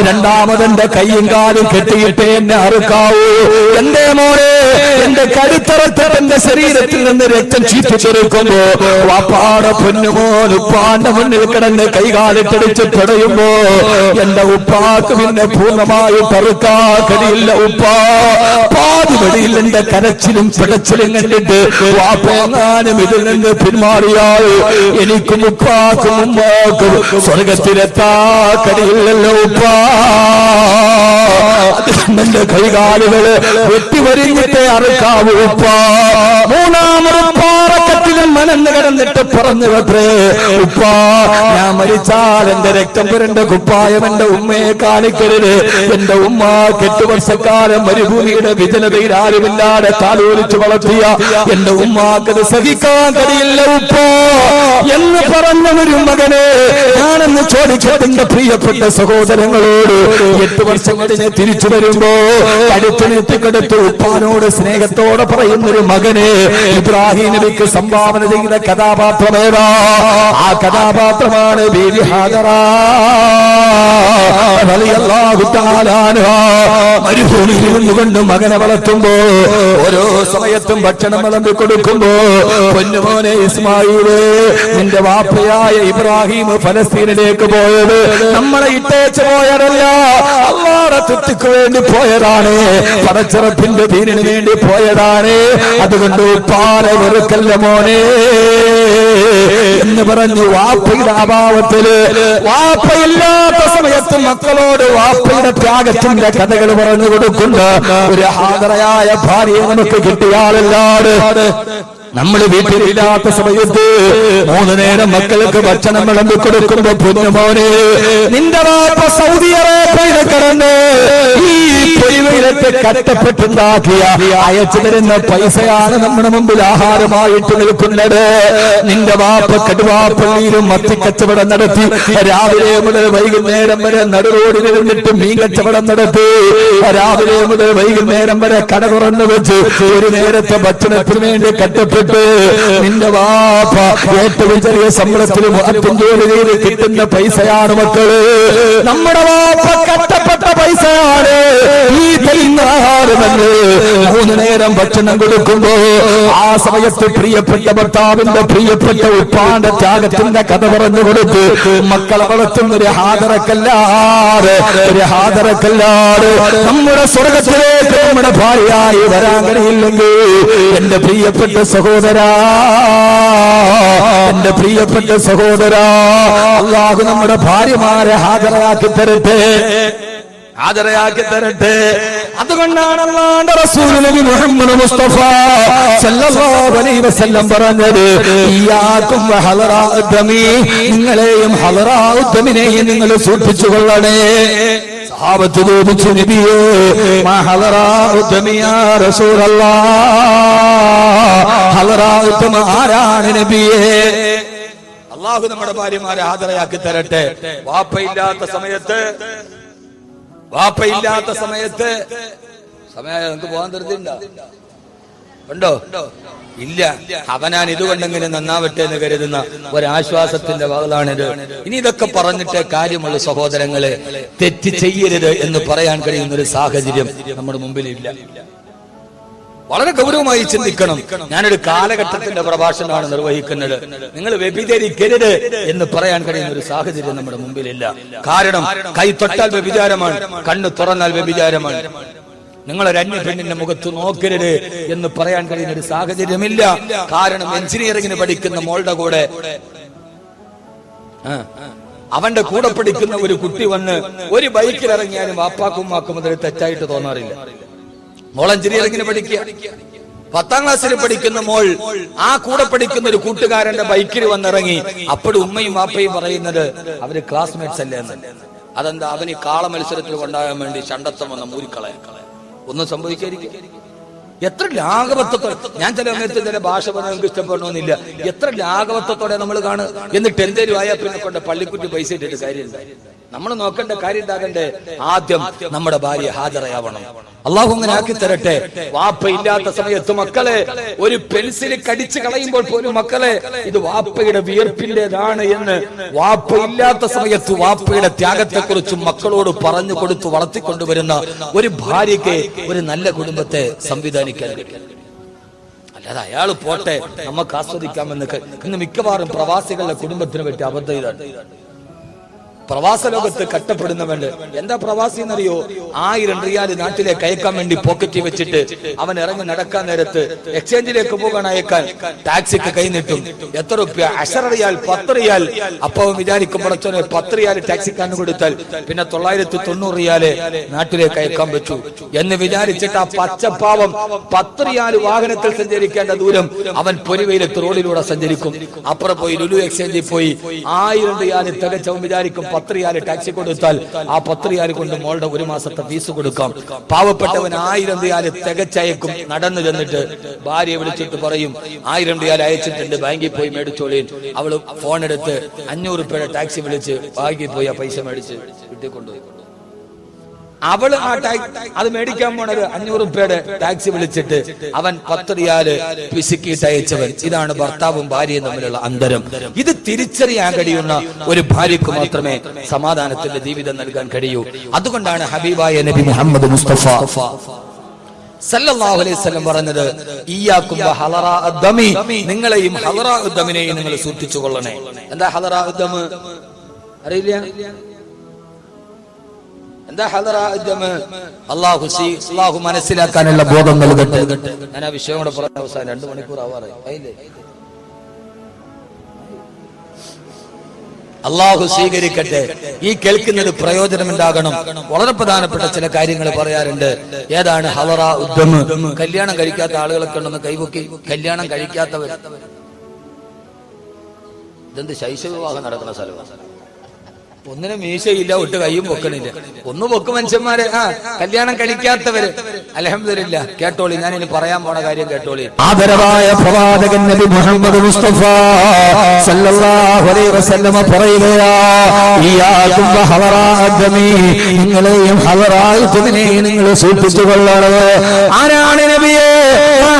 രണ്ടാമതെന്റെ കയ്യും കാലും കെട്ടിയിട്ട് എന്നെ അറുക്കാവൂ. എന്തേ മോനെ എന്റെ കരുത്തിറത്ത് എന്റെ ശരീരത്തിൽ നിന്ന് രക്തം ചീറ്റിച്ചെടുക്കുമ്പോ വാപ്പാടെ പൊന്നുമോൻ ഉപ്പാന്റെ മുന്നിൽ കിടന്ന് കൈകാലിട്ടടിച്ച് പിടയുമ്പോ എന്റെ ഉപ്പാക്ക് പിന്നെ പൂർണ്ണമായി തറുക്കാ കഴിയില്ല. ഉപ്പാ പാതി വഴിയിൽ എന്റെ കരച്ചിലും പിടച്ചിലും കണ്ടിട്ട് വാപ്പെങ്ങാനും ഇതിൽ നിന്ന് പിന്മാറിയാൽ എനിക്കും ഉപ്പാക്കും ഉമ്മാക്കും സ്വർഗത്തിലെത്താ കഴിയില്ലല്ലോ ഉപ്പാ. എന്റെ കൈകാലുകള് വെട്ടിവരിഞ്ഞിട്ടേ അറുക്കാവൂ ഉപ്പാ. മൂന്നാമത് പാറക്കെട്ട് ആഴത്തിലും മനന്ന് കിടന്നിട്ട് പറഞ്ഞു അത്രേ, ഉപ്പാ ഞാൻ മരിച്ചാൽ എന്റെ രക്തം പുരണ്ട കുപ്പായം എന്റെ ഉമ്മയെ കാണിക്കരുത്. എന്റെ ഉമ്മ 8 വർഷക്കാലം മരുഭൂമിയുടെ വിജനതയിൽ ആരുമില്ലാതെ താലോലിച്ചു വളർത്തിയ എന്റെ ഉമ്മാക്കത് സഹിക്കാൻ കഴിയില്ല ഉപ്പോ എന്ന് പറഞ്ഞ ഒരു മകനെ ഞാനെന്ന് ചോദിച്ചതിന്റെ പ്രിയപ്പെട്ട സഹോദരങ്ങളോട് 8 വർഷം കഴിഞ്ഞ് തിരിച്ചു വരുമ്പോ അടുത്ത് നെറ്റിക്കെടുത്ത് ഉപ്പാനോട് സ്നേഹത്തോടെ പറയുന്നൊരു മകനെ ഇബ്രാഹിം നബിക്ക് സംഭാവന ചെയ്ത കഥാപാത്രമേതാ? ആ കഥാപാത്രമാണ് ബീവി ഹാജറ റളിയല്ലാഹു തആല അൻഹാ. മരുഭൂമിയിൽ നിന്നുകൊണ്ട് മകനെ വളർത്തുമ്പോ ഓരോ സമയത്തും ഭക്ഷണം വിളമ്പി കൊടുക്കുമ്പോ പൊന്നുമോനെ ഇസ്മായിലേ, നിന്റെ വാപ്പയായ ഇബ്രാഹിം ഫലസ്തീനിലേക്ക് പോയത് നമ്മളെ ഇട്ടേച്ച് പോയതല്ല, അല്ലാഹുവിന്റെ തൃപ്തിക്ക് വേണ്ടി പോയതാണ്, പടച്ചിറപ്പിന്റെ ദീനിന് വേണ്ടി പോയതാണ്. അതുകൊണ്ട് ഉപ്പാനെ വെറുക്കല്ല മോനെ എന്ന് പറഞ്ഞു വാപ്പയുടെ അഭാവത്തില്, വാപ്പയില്ലാത്ത സമയത്ത് മക്കളോട് വാപ്പയുടെ ത്യാഗത്തിന്റെ കഥകൾ പറഞ്ഞു കൊടുക്കുന്ന ഒരു ഹാദറയായ ഭാര്യയെ നമുക്ക് കിട്ടിയാളല്ലാട് നമ്മൾ വീട്ടിലില്ലാത്ത സമയത്ത് 3 നേരം മക്കൾക്ക് ഭക്ഷണം വിളമ്പി കൊടുക്കുമ്പോ പൊന്നുമോനെ, നിന്റെ വാപ്പ സൗദി അറേബ്യയിൽ കിടന്ന് ഈ പൊരിവയിലത്തെ കഷ്ടപ്പെട്ടുണ്ടാക്കിയ അയച്ചു തരുന്ന പൈസയാണ് നമ്മുടെ മുമ്പിൽ ആഹാരമായിട്ട് നിൽക്കുന്നത്. നിന്റെ വാപ്പ കടുവാപ്പള്ളിയിലും മത്തിക്കച്ചവടം നടത്തി രാവിലെ മുതൽ വൈകുന്നേരം വരെ നടുറോഡിലിരുന്നിട്ട് മീൻ കച്ചവടം നടത്തി രാവിലെ മുതൽ വൈകുന്നേരം വരെ കട തുറന്നു വെച്ച് ഒരു നേരത്തെ ഭക്ഷണത്തിന് വേണ്ടി കഷ്ടപ്പെട്ടു. നിന്റെ വാപ്പ ഏറ്റവും ചെറിയ ശമ്പളത്തിലും ജോലി ചെയ്ത് കിട്ടുന്ന പൈസയാണ് മക്കള്. നമ്മുടെ വാപ്പ കഷ്ടപ്പെട്ട പൈസയാണ് ഈ തരുന്ന ആഹാരമല്ലേ. 3 നേരം ഭക്ഷണം കൊടുക്കുമ്പോ ആ സമയത്ത് പ്രിയപ്പെട്ട ഭർത്താവിന്റെ പ്രിയപ്പെട്ട ഉപ്പാന്റെ ത്യാഗത്തിന്റെ കഥ പറഞ്ഞു കൊടുത്ത് മക്കളെ വളർത്തുന്ന ഒരു ഹാദറക്കല്ലാതെ നമ്മുടെ സ്വർഗത്തിലേക്ക് നമ്മുടെ ഭാര്യയായി വരാൻ കഴിയില്ലെങ്കിൽ എന്റെ പ്രിയപ്പെട്ട സഹോദരാ, എന്റെ പ്രിയപ്പെട്ട സഹോദരാ, അല്ലാഹു നമ്മുടെ ഭാര്യമാരെ ഹാദറയാക്കി തരട്ടെ, ഹാദറയാക്കി തരട്ടെ. അതുകൊണ്ടാണ് അല്ലാഹുവിന്റെ റസൂൽ നബി മുഹമ്മദ് മുസ്തഫ സല്ലല്ലാഹു അലൈഹി വസല്ലം പറഞ്ഞത്, ഇയ്യാകും വഹലറാഉദ്ദമി, നിങ്ങളെയും ഹലറാഉദ്ദമിനെയും നിങ്ങൾ സൂക്ഷിച്ചുകൊള്ളണേ. സഹാബത്ത് ചോദിച്ചു, നബിയേ മാ ഹലറാഉദ്ദമി യാ റസൂലല്ലാഹ്, ഹലറാഉദ്ദമ ആരാണ് നബിയേ? അല്ലാഹു നമ്മുടെ ഭാര്യമാരെ ഹാദറയാക്കി തരട്ടെ. വാപ്പയില്ലാത്ത സമയത്ത് സമയം നമുക്ക് പോകാൻ തരുന്നില്ല ഉണ്ടോ? ഇല്ല. അവനാൻ ഇതുകൊണ്ടെങ്കിലും നന്നാവട്ടെ എന്ന് കരുതുന്ന ഒരാശ്വാസത്തിന്റെ വാളാണിത്. ഇനി ഇതൊക്കെ പറഞ്ഞിട്ട് കാര്യമുള്ള സഹോദരങ്ങളെ, തെറ്റ് ചെയ്യരുത് എന്ന് പറയാൻ കഴിയുന്ന ഒരു സാഹചര്യം നമ്മുടെ മുമ്പിലില്ല. വളരെ ഗൗരവമായി ചിന്തിക്കണം. ഞാനൊരു കാലഘട്ടത്തിന്റെ പ്രഭാഷണമാണ് നിർവഹിക്കുന്നത്. നിങ്ങൾ വ്യഭിചരിക്കരുത് എന്ന് പറയാൻ കഴിയുന്ന ഒരു സാഹചര്യം നമ്മുടെ മുമ്പിലില്ല. കാരണം കൈ തൊട്ടാൽ വ്യഭിചാരമാണ്, കണ്ണ് തുറന്നാൽ വ്യഭിചാരമാണ്. നിങ്ങളൊരു അന്യ പെണ്ണിന്റെ മുഖത്ത് നോക്കരുത് എന്ന് പറയാൻ കഴിയുന്ന ഒരു സാഹചര്യമില്ല. കാരണം എഞ്ചിനീയറിംഗിന് പഠിക്കുന്ന മോളുടെ കൂടെ അവന്റെ കൂടെ പഠിക്കുന്ന ഒരു കുട്ടി വന്ന് ഒരു ബൈക്കിൽ ഇറങ്ങിയാലും വാപ്പാക്കും ഉമ്മാക്കും അതൊരു തെറ്റായിട്ട് തോന്നാറില്ല. മോൾ എഞ്ചിനീയറിംഗിന് പഠിക്കുക, 10ാം ക്ലാസ്സിൽ പഠിക്കുന്ന മോൾ ആ കൂടെ പഠിക്കുന്ന ഒരു കൂട്ടുകാരന്റെ ബൈക്കിൽ വന്നിറങ്ങി. അപ്പോഴും ഉമ്മയും വാപ്പയും പറയുന്നത് അവര് ക്ലാസ്മേറ്റ്സ് അല്ലേ എന്ന്. അതെന്താ? അവന് കാള മത്സരത്തിൽ കൊണ്ടാകാൻ വേണ്ടി ചണ്ടത്തം വന്ന മൂരിക്കളയാൻ ഒന്നും സംഭവിക്കാതിരിക്കും. എത്ര ലാഘവത്വത്തോടെ, ഞാൻ ചില സമയത്ത് ചില ഭാഷ പറഞ്ഞാൽ നമുക്ക് ഇഷ്ടപ്പെടണമെന്നില്ല, എത്ര ലാഘവത്വത്തോടെ നമ്മൾ കാണും. എന്നിട്ട് എന്തേലും ആയാൽ പിന്നെ കൊണ്ട് പള്ളിക്കുറ്റി പൈസ ഇട്ടിട്ട് കാര്യമില്ല. നമ്മൾ നോക്കേണ്ട കാര്യം ഉണ്ടാകണ്ടേ, ആദ്യം നമ്മുടെ ഭാര്യ ഹാജറയാവണം. അള്ളാഹു അങ്ങനെ ആക്കി തരട്ടെ. വാപ്പ ഇല്ലാത്ത സമയത്ത് മക്കളെ ഒരു പെൻസിൽ കടിച്ചു കളയുമ്പോൾ പോലും മക്കളെ ഇത് വാപ്പയുടെ വിയർപ്പിന്റേതാണ് എന്ന് വാപ്പ ഇല്ലാത്ത സമയത്ത് വാപ്പയുടെ ത്യാഗത്തെക്കുറിച്ചും മക്കളോട് പറഞ്ഞു കൊടുത്തു വളർത്തിക്കൊണ്ടുവരുന്ന ഒരു ഭാര്യയ്ക്ക് ഒരു നല്ല കുടുംബത്തെ സംവിധാനിക്കാൻ കഴിയും. അല്ലാതെ അയാൾ പോട്ടെ നമുക്ക് ആസ്വദിക്കാമെന്ന് ഇന്ന് മിക്കവാറും പ്രവാസികളുടെ കുടുംബത്തിന് പറ്റിയ അബദ്ധം ഇതാണ്. പ്രവാസ ലോകത്ത് കഷ്ടപ്പെടുന്നവണ്ട്. എന്താ പ്രവാസി എന്നറിയോ? 1000 റിയാൽ നാട്ടിലേക്ക് അയക്കാൻ വേണ്ടി പോക്കറ്റിൽ വെച്ചിട്ട് അവൻ ഇറങ്ങി നടക്കാൻ നേരത്ത് എക്സ്ചേഞ്ചിലേക്ക് പോകാൻ അയക്കാൻ ടാക്സിക്ക് കൈ നീട്ടും. എത്ര റുപ്യ? 10 റിയാൽ, 10 റിയാൽ. അപ്പൊ വിചാരിക്കും പടച്ചോനെ 10 റിയാൽ ടാക്സിക്കാരന് കൊടുത്താൽ പിന്നെ 990 റിയാല് നാട്ടിലേക്ക് അയക്കാൻ പറ്റൂ എന്ന് വിചാരിച്ചിട്ട് ആ പച്ചപ്പാവം 10 റിയാൽ വാഹനത്തിൽ സഞ്ചരിക്കേണ്ട ദൂരം അവൻ പൊരിവെയിലത്ത് റോഡിലൂടെ സഞ്ചരിക്കും. അപ്പുറം പോയി ലുലു എക്സ്ചേഞ്ചിൽ പോയി 1000 റിയാൽ തികച്ചവൻ വിചാരിക്കും 10 റിയാൽ ടാക്സി കൊടുത്താൽ ആ 10 റിയാൽ കൊണ്ട് മോളുടെ 1 മാസത്തെ ഫീസ് കൊടുക്കാം. പാവപ്പെട്ടവൻ 1000 റിയാൽ തികച്ചയക്കും. നടന്നു ചെന്നിട്ട് ഭാര്യയെ വിളിച്ചിട്ട് പറയും 1000 റിയാൽ അയച്ചിട്ടുണ്ട്, ബാങ്കിൽ പോയി മേടിച്ചോളീൻ. അവള് ഫോൺ എടുത്ത് 500 രൂപയുടെ ടാക്സി വിളിച്ച് ബാങ്കിൽ പോയി ആ പൈസ മേടിച്ച് വീട്ടിൽ കൊണ്ടുപോയി. അവള് അത് മേടിക്കാൻ പോണത് 500 രൂപയുടെ ടാക്സി വിളിച്ചിട്ട് അവൻ 10 റിയാല് പിശുക്കിയിട്ട് അയച്ചവൻ. ഇതാണ് ഭർത്താവും ഭാര്യയും തമ്മിലുള്ള അന്തരം. ഇത് തിരിച്ചറിയാൻ കഴിയുന്ന ഒരു ഭാര്യക്ക് മാത്രമേ സമാധാനത്തിന്റെ ജീവിതം നൽകാൻ കഴിയൂ. അതുകൊണ്ടാണ് ഹബീബായ നബി മുഹമ്മദ് മുസ്തഫ സല്ലല്ലാഹു അലൈഹി വസല്ലം പറഞ്ഞത്, ഇയ്യാകും വഹലറാഅദ് ദമി, നിങ്ങളെയും ഹലറാഅദ് ദമിനെയും നിങ്ങൾ സൂക്ഷിച്ചു കൊള്ളണേ. എന്താ ഹലറാഅദ് ദം? അറിയില്ല? എന്താ ഹലറാഅദ് ദം? അല്ലാഹു മനസ്സിലാക്കാനുള്ള ബോധം നൽകട്ടെ. ഞാൻ ആ വിഷയം കൂടെ പറഞ്ഞ അവസാനം 2 മണിക്കൂർ ആവാറായി. അള്ളാഹു സ്വീകരിക്കട്ടെ. ഈ കേൾക്കുന്നത് പ്രയോജനമുണ്ടാകണം. വളരെ പ്രധാനപ്പെട്ട ചില കാര്യങ്ങൾ പറയാറുണ്ട്. ഏതാണ് ഹലറാഅദ് ദം? കല്യാണം കഴിക്കാത്ത ആളുകളൊക്കെ ഉണ്ടെന്ന് കൈപൊക്കി. കല്യാണം കഴിക്കാത്തവർ, ഇതെന്ത് ശൈശവ വിവാഹം നടക്കുന്ന സ്ഥലമാണ്? ഒന്നിനും മീശയില്ല, ഒട്ട് കയ്യും പൊക്കണില്ല. ഒന്ന് പൊക്ക് മനുഷ്യന്മാരെ. കല്യാണം കഴിക്കാത്തവര് അൽഹംദുലില്ലാ. കേട്ടോളി, ഞാൻ ഇനി പറയാൻ പോണ കാര്യം കേട്ടോളി. ആദരവായ പ്രവാചകൻ നബി മുഹമ്മദ് മുസ്തഫ സല്ലല്ലാഹു അലൈഹി വസല്ലം പറയുകയാ, ഇയ്യാകും വഹലറാഅദ് ദമി, നിങ്ങളെയും ഹലറാഅദ് ദമിനെയും നിങ്ങൾ സൂക്ഷിച്ചുകൊള്ളണം. ആരാണ് നബിയെ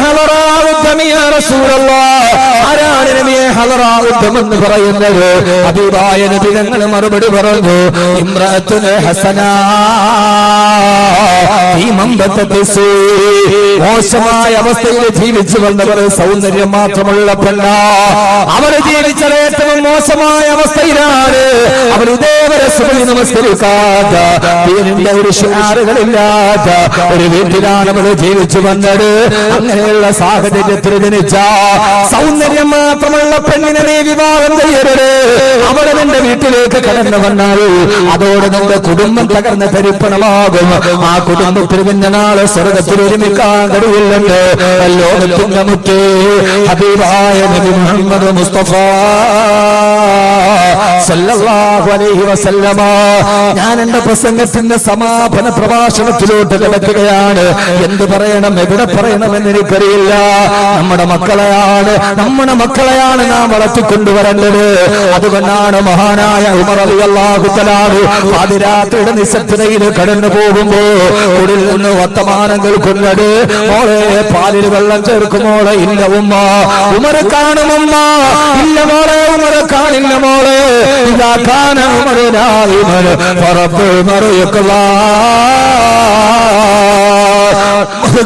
ഹലറാഅദ് ദമി യാ റസൂലല്ലാഹ്? ആരാണ് നബിയെ ഹലറാഅദ് ദം എന്ന് പറയുന്നത്? ഹബീബായ നബി ഞങ്ങൾ മറുപടി പറഞ്ഞു, ഇംറഅത്തുൻ ഹസന ഈ മമ്പത്തത്തി സൂ, മോശമായ അവസ്ഥയിൽ ജീവിച്ചു വന്നവർ, സൗന്ദര്യം മാത്രമുള്ള പെണ്ണ. അവർ ജീവിച്ചത് ഏറ്റവും മോശമായ അവസ്ഥയിലാണ്. അവർ ഇതേവരെ സുബഹി നമസ്കരിക്കാത്ത, ദീനിന്റെ ഒരു ശിആറുകളില്ലാത്ത ഒരു വീട്ടിലാണ് അവർ ജീവിച്ചു വന്നത്. അങ്ങനെയുള്ള സാഹചര്യത്തിൽ ജനിച്ച സൗന്ദര്യം മാത്രമുള്ള പെണ്ണിനെ നീ വിവാഹം ചെയ്യരുത്. അവിടെ നിന്റെ വീട്ടിലേക്ക് കടന്നു വന്നാൽ അതോടെ നമ്മുടെ കുടുംബം തകർന്ന് തരിപ്പണമാകും. ആ കുടുംബത്തിൽ പിന്നെ നാളെ സ്വർഗത്തിൽ ഒരുമിക്കാൻ കഴിയില്ലെന്ന് ലോകത്തിന്റെ മുറ്റേ ഹബീബായ നബി മുഹമ്മദ് മുസ്തഫ സല്ലല്ലാഹു അലൈഹി വസല്ലമ. ഞാൻ എന്റെ പ്രസംഗത്തിന്റെ സമാപന പ്രഭാഷണത്തിലോട്ട് കിടക്കുകയാണ്. എന്ത് പറയണം, എവിടെ പറയണമെന്ന് എനിക്കറിയില്ല. നമ്മുടെ മക്കളെയാണ് നാം വളർത്തിക്കൊണ്ടുവരേണ്ടത്. അതുകൊണ്ടാണ് മഹാനായ ഉമർ റളിയല്ലാഹു തആല പാതിരാത്രിയുടെ നിശബ്ദതയിൽ കടന്നു പോകുമ്പോ ഉള്ളിൽ നിന്ന് വർത്തമാനം കേൾക്കുന്നത്, മോളെ പാലിൽ വെള്ളം ചേർക്കുമോളെ? ഇല്ല ഉമ്മ. ഉമർ കാണുമമ്മ? ഇല്ല മോളെ, ഉമർ കാണില്ല മോളെ. ഇതാ കാന ഉമർ നായിമൻ ഫറബ്ബ് മറിയഖല്ലാ.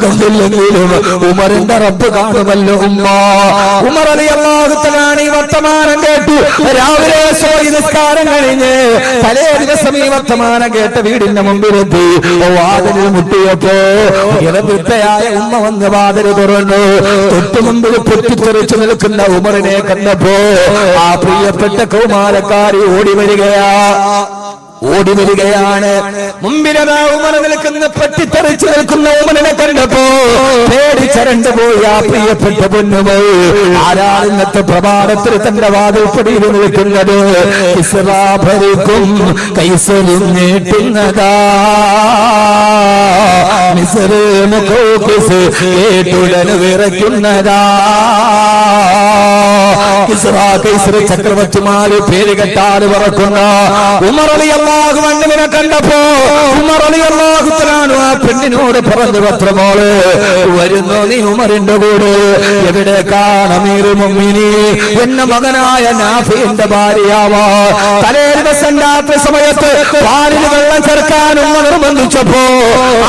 കണ്ടില്ലെങ്കിലും ഉമറിന്റെ റബ്ബ് കാണുമല്ലോ ഉമ്മ. ഉമർ റളിയല്ലാഹു തആല ഈ വർത്തമാനം കേട്ടു. രാവിലെ നിസ്കാരം കഴിഞ്ഞ് തലേ ദിവസം ഈ വർത്തമാനം കേട്ട വീടിന്റെ മുമ്പിലെത്തി. വാതിലിൽ മുട്ടിയപ്പോ ഇടവൃത്തയായ ഉമ്മ വന്ന് വാതിൽ തുറന്നു. തൊട്ടു മുമ്പിൽ പൊട്ടിത്തെറിച്ചു നിൽക്കുന്ന ഉമറിനെ കണ്ടപ്പോ ആ പ്രിയപ്പെട്ട കൗമാരക്കാരി ഓടി വരികയാണ്. മുമ്പിലതാ ഉമർ നിൽക്കുന്ന, പൊട്ടിത്തെറിച്ചു നിൽക്കുന്ന ഉമറിനെ കണ്ടപ്പോ പേടിച്ചരണ്ടു പോയി ആ പ്രിയപ്പെട്ട പൊന്നുമോ. ആരാണ് ഇന്നത്തെ പ്രഭാതത്തിൽ തന്റെ വാതിൽപ്പടിയിൽ നിൽക്കുന്നത്? കിസ്റാ ഭരിക്കും കൈസരും നീട്ടുന്നതാ, മിസ്റ് മുഖോക്കിസ് കേട്ടുടൻ വിറയ്ക്കുന്നതാ. കിസ്റാ കൈസർ ചക്രവർത്തിമാര് പേര് കെട്ടാൽ പറക്കുന്ന ഉമർ റളിയല്ലാഹു അൻഹുവിനെ കണ്ടപ്പോ ഉമർ റളിയല്ലാഹു തആല ആ പെണ്ണിനോട് പറഞ്ഞു, പത്രമോള് വരുന്നു നീ ഉമറിന്റെ കൂടെ? എവിടേക്കാണ് അമീറുൽ മുഅ്മിനീൻ? എന്ന മകനായ നാഫിന്റെ ഭാര്യയാവാ. തലേ ദിവസം രാത്രി സമയത്ത് പാലിൽ വെള്ളം ചേർക്കാൻ ഉമ്മ നിർബന്ധിച്ചപ്പോ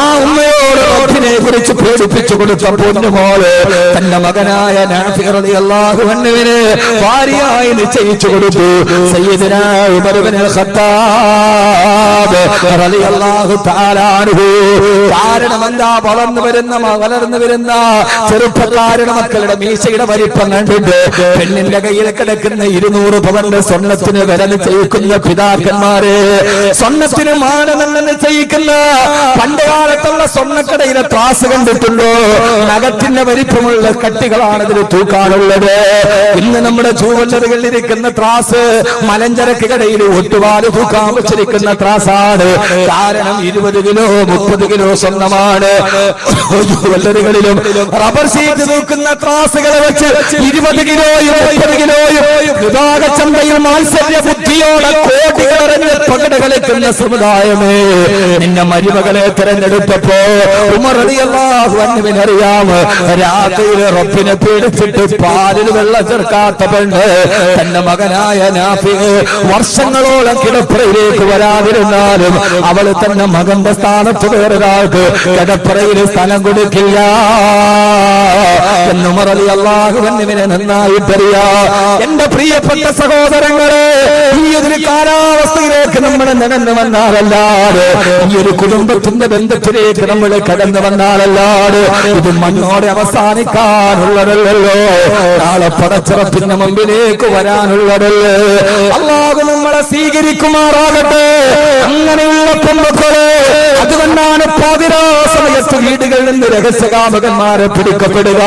ആ ഉമ്മയോട് റബ്ബിനെ കുറിച്ച് കുറിച്ച് പേടിപ്പിച്ചു കൊടുത്ത പൊന്നുമോള് തന്റെ മകനായ നാഫി റളിയല്ലാഹു അൻഹുവിനെ ഭാര്യയായി നിശ്ചയിച്ചു കൊടുത്തു. സയ്യിദുനാ ഉമർ ഇബ്നുൽ ഖത്താബ് റളിയല്ലാഹു തആല അൻഹു. കാരണം എന്താ? വളർന്നു വരുന്ന ചെറുപ്പക്കാരുടെ മക്കളുടെ മീശയുടെ വലിപ്പം കണ്ടിട്ട് പെണ്ണിന്റെ കയ്യിൽ കിടക്കുന്ന 200 പവന്റെ സ്വർണത്തിന് വില നിശ്ചയിക്കുന്ന പിതാക്കന്മാര്, സ്വർണത്തിന് മാനദണ്ഡം നിശ്ചയിക്കുന്ന പണ്ട് കാലത്തുള്ള സ്വർണ്ണക്കടയിലെ ത്രാസ് കണ്ടിട്ടുണ്ടോ? നഖത്തിന്റെ വലിപ്പമുള്ള കട്ടികളാണ് ഇതിന് തൂക്കാനുള്ളത്. ഇന്ന് നമ്മുടെ ജൂവല്ലറികളിൽ ഇരിക്കുന്ന ത്രാസ് മലഞ്ചരക്ക് കടയിൽ ഒട്ടുപാട് തൂക്കാൻ വെച്ചിരിക്കുന്ന ത്രാസാണ്. കാരണം 20 കിലോ 30 കിലോ സ്വർണ്ണമാണ്. ജൂവല്ലറികളിലും റബ്ബർ ഷീറ്റ് തൂക്കുന്ന ത്രാസുകളെ വെച്ച് 20 കിലോയും 30 കിലോയും വിഭാഗച്ചന്തയിൽ മാത്സര്യ ബുദ്ധിയോടെ കോടികളറിഞ്ഞ് പകട കളിക്കുന്ന സമുദായമേ, നിന്റെ മരുമകളെ തിരഞ്ഞെടുത്തപ്പോ ഉമർ റളിയല്ലാഹു അൻഹുവിനെ അറിയാം. രാത്രിയിൽ റബ്ബിനെ പേടിച്ചിട്ട് പാലിൽ വെള്ളം ചേർക്കാത്ത പെണ്ണ് തന്റെ മകനായ നാഫി വർഷങ്ങളോളം കിടപ്പറയിലേക്ക് വരാതിരുന്നാലും അവള് തന്റെ മകന്റെ സ്ഥാനത്ത് വേറൊരാൾക്ക് കിടപ്പറയിൽ സ്ഥലം കൊടുക്കില്ല എന്ന് ഉമർ റളിയല്ലാഹു അൻഹുവിനെ നന്നായിട്ടറിയാം. എന്റെ പ്രിയപ്പെട്ട സഹോദരങ്ങളെ, ഈ ഒരു കാലാവസ്ഥയിലേക്ക് നമ്മൾ നടന്നു വന്നാലല്ലാതെ, ഈ ഒരു കുടുംബത്തിന്റെ ബന്ധത്തിലേക്ക് നമ്മൾ കടന്നു വന്നാലല്ലാതെ ഇത് മണ്ണോടെ അവസാനിക്കാനുള്ളതല്ലോ, നാളെ പടച്ചിറപ്പിന്റെ മുമ്പിലേക്ക് വരാനുള്ളതല്ലേ. അല്ലാഹു നമ്മളെ സ്വീകരിക്കുമാറാകട്ടെ. അങ്ങനെയുള്ള പെൺമക്കളെ, അതുകൊണ്ടാണ് പാതിരാ സമയത്ത് വീടുകളിൽ നിന്ന് രഹസ്യകാമകന്മാരെ പിടിക്കപ്പെടുക.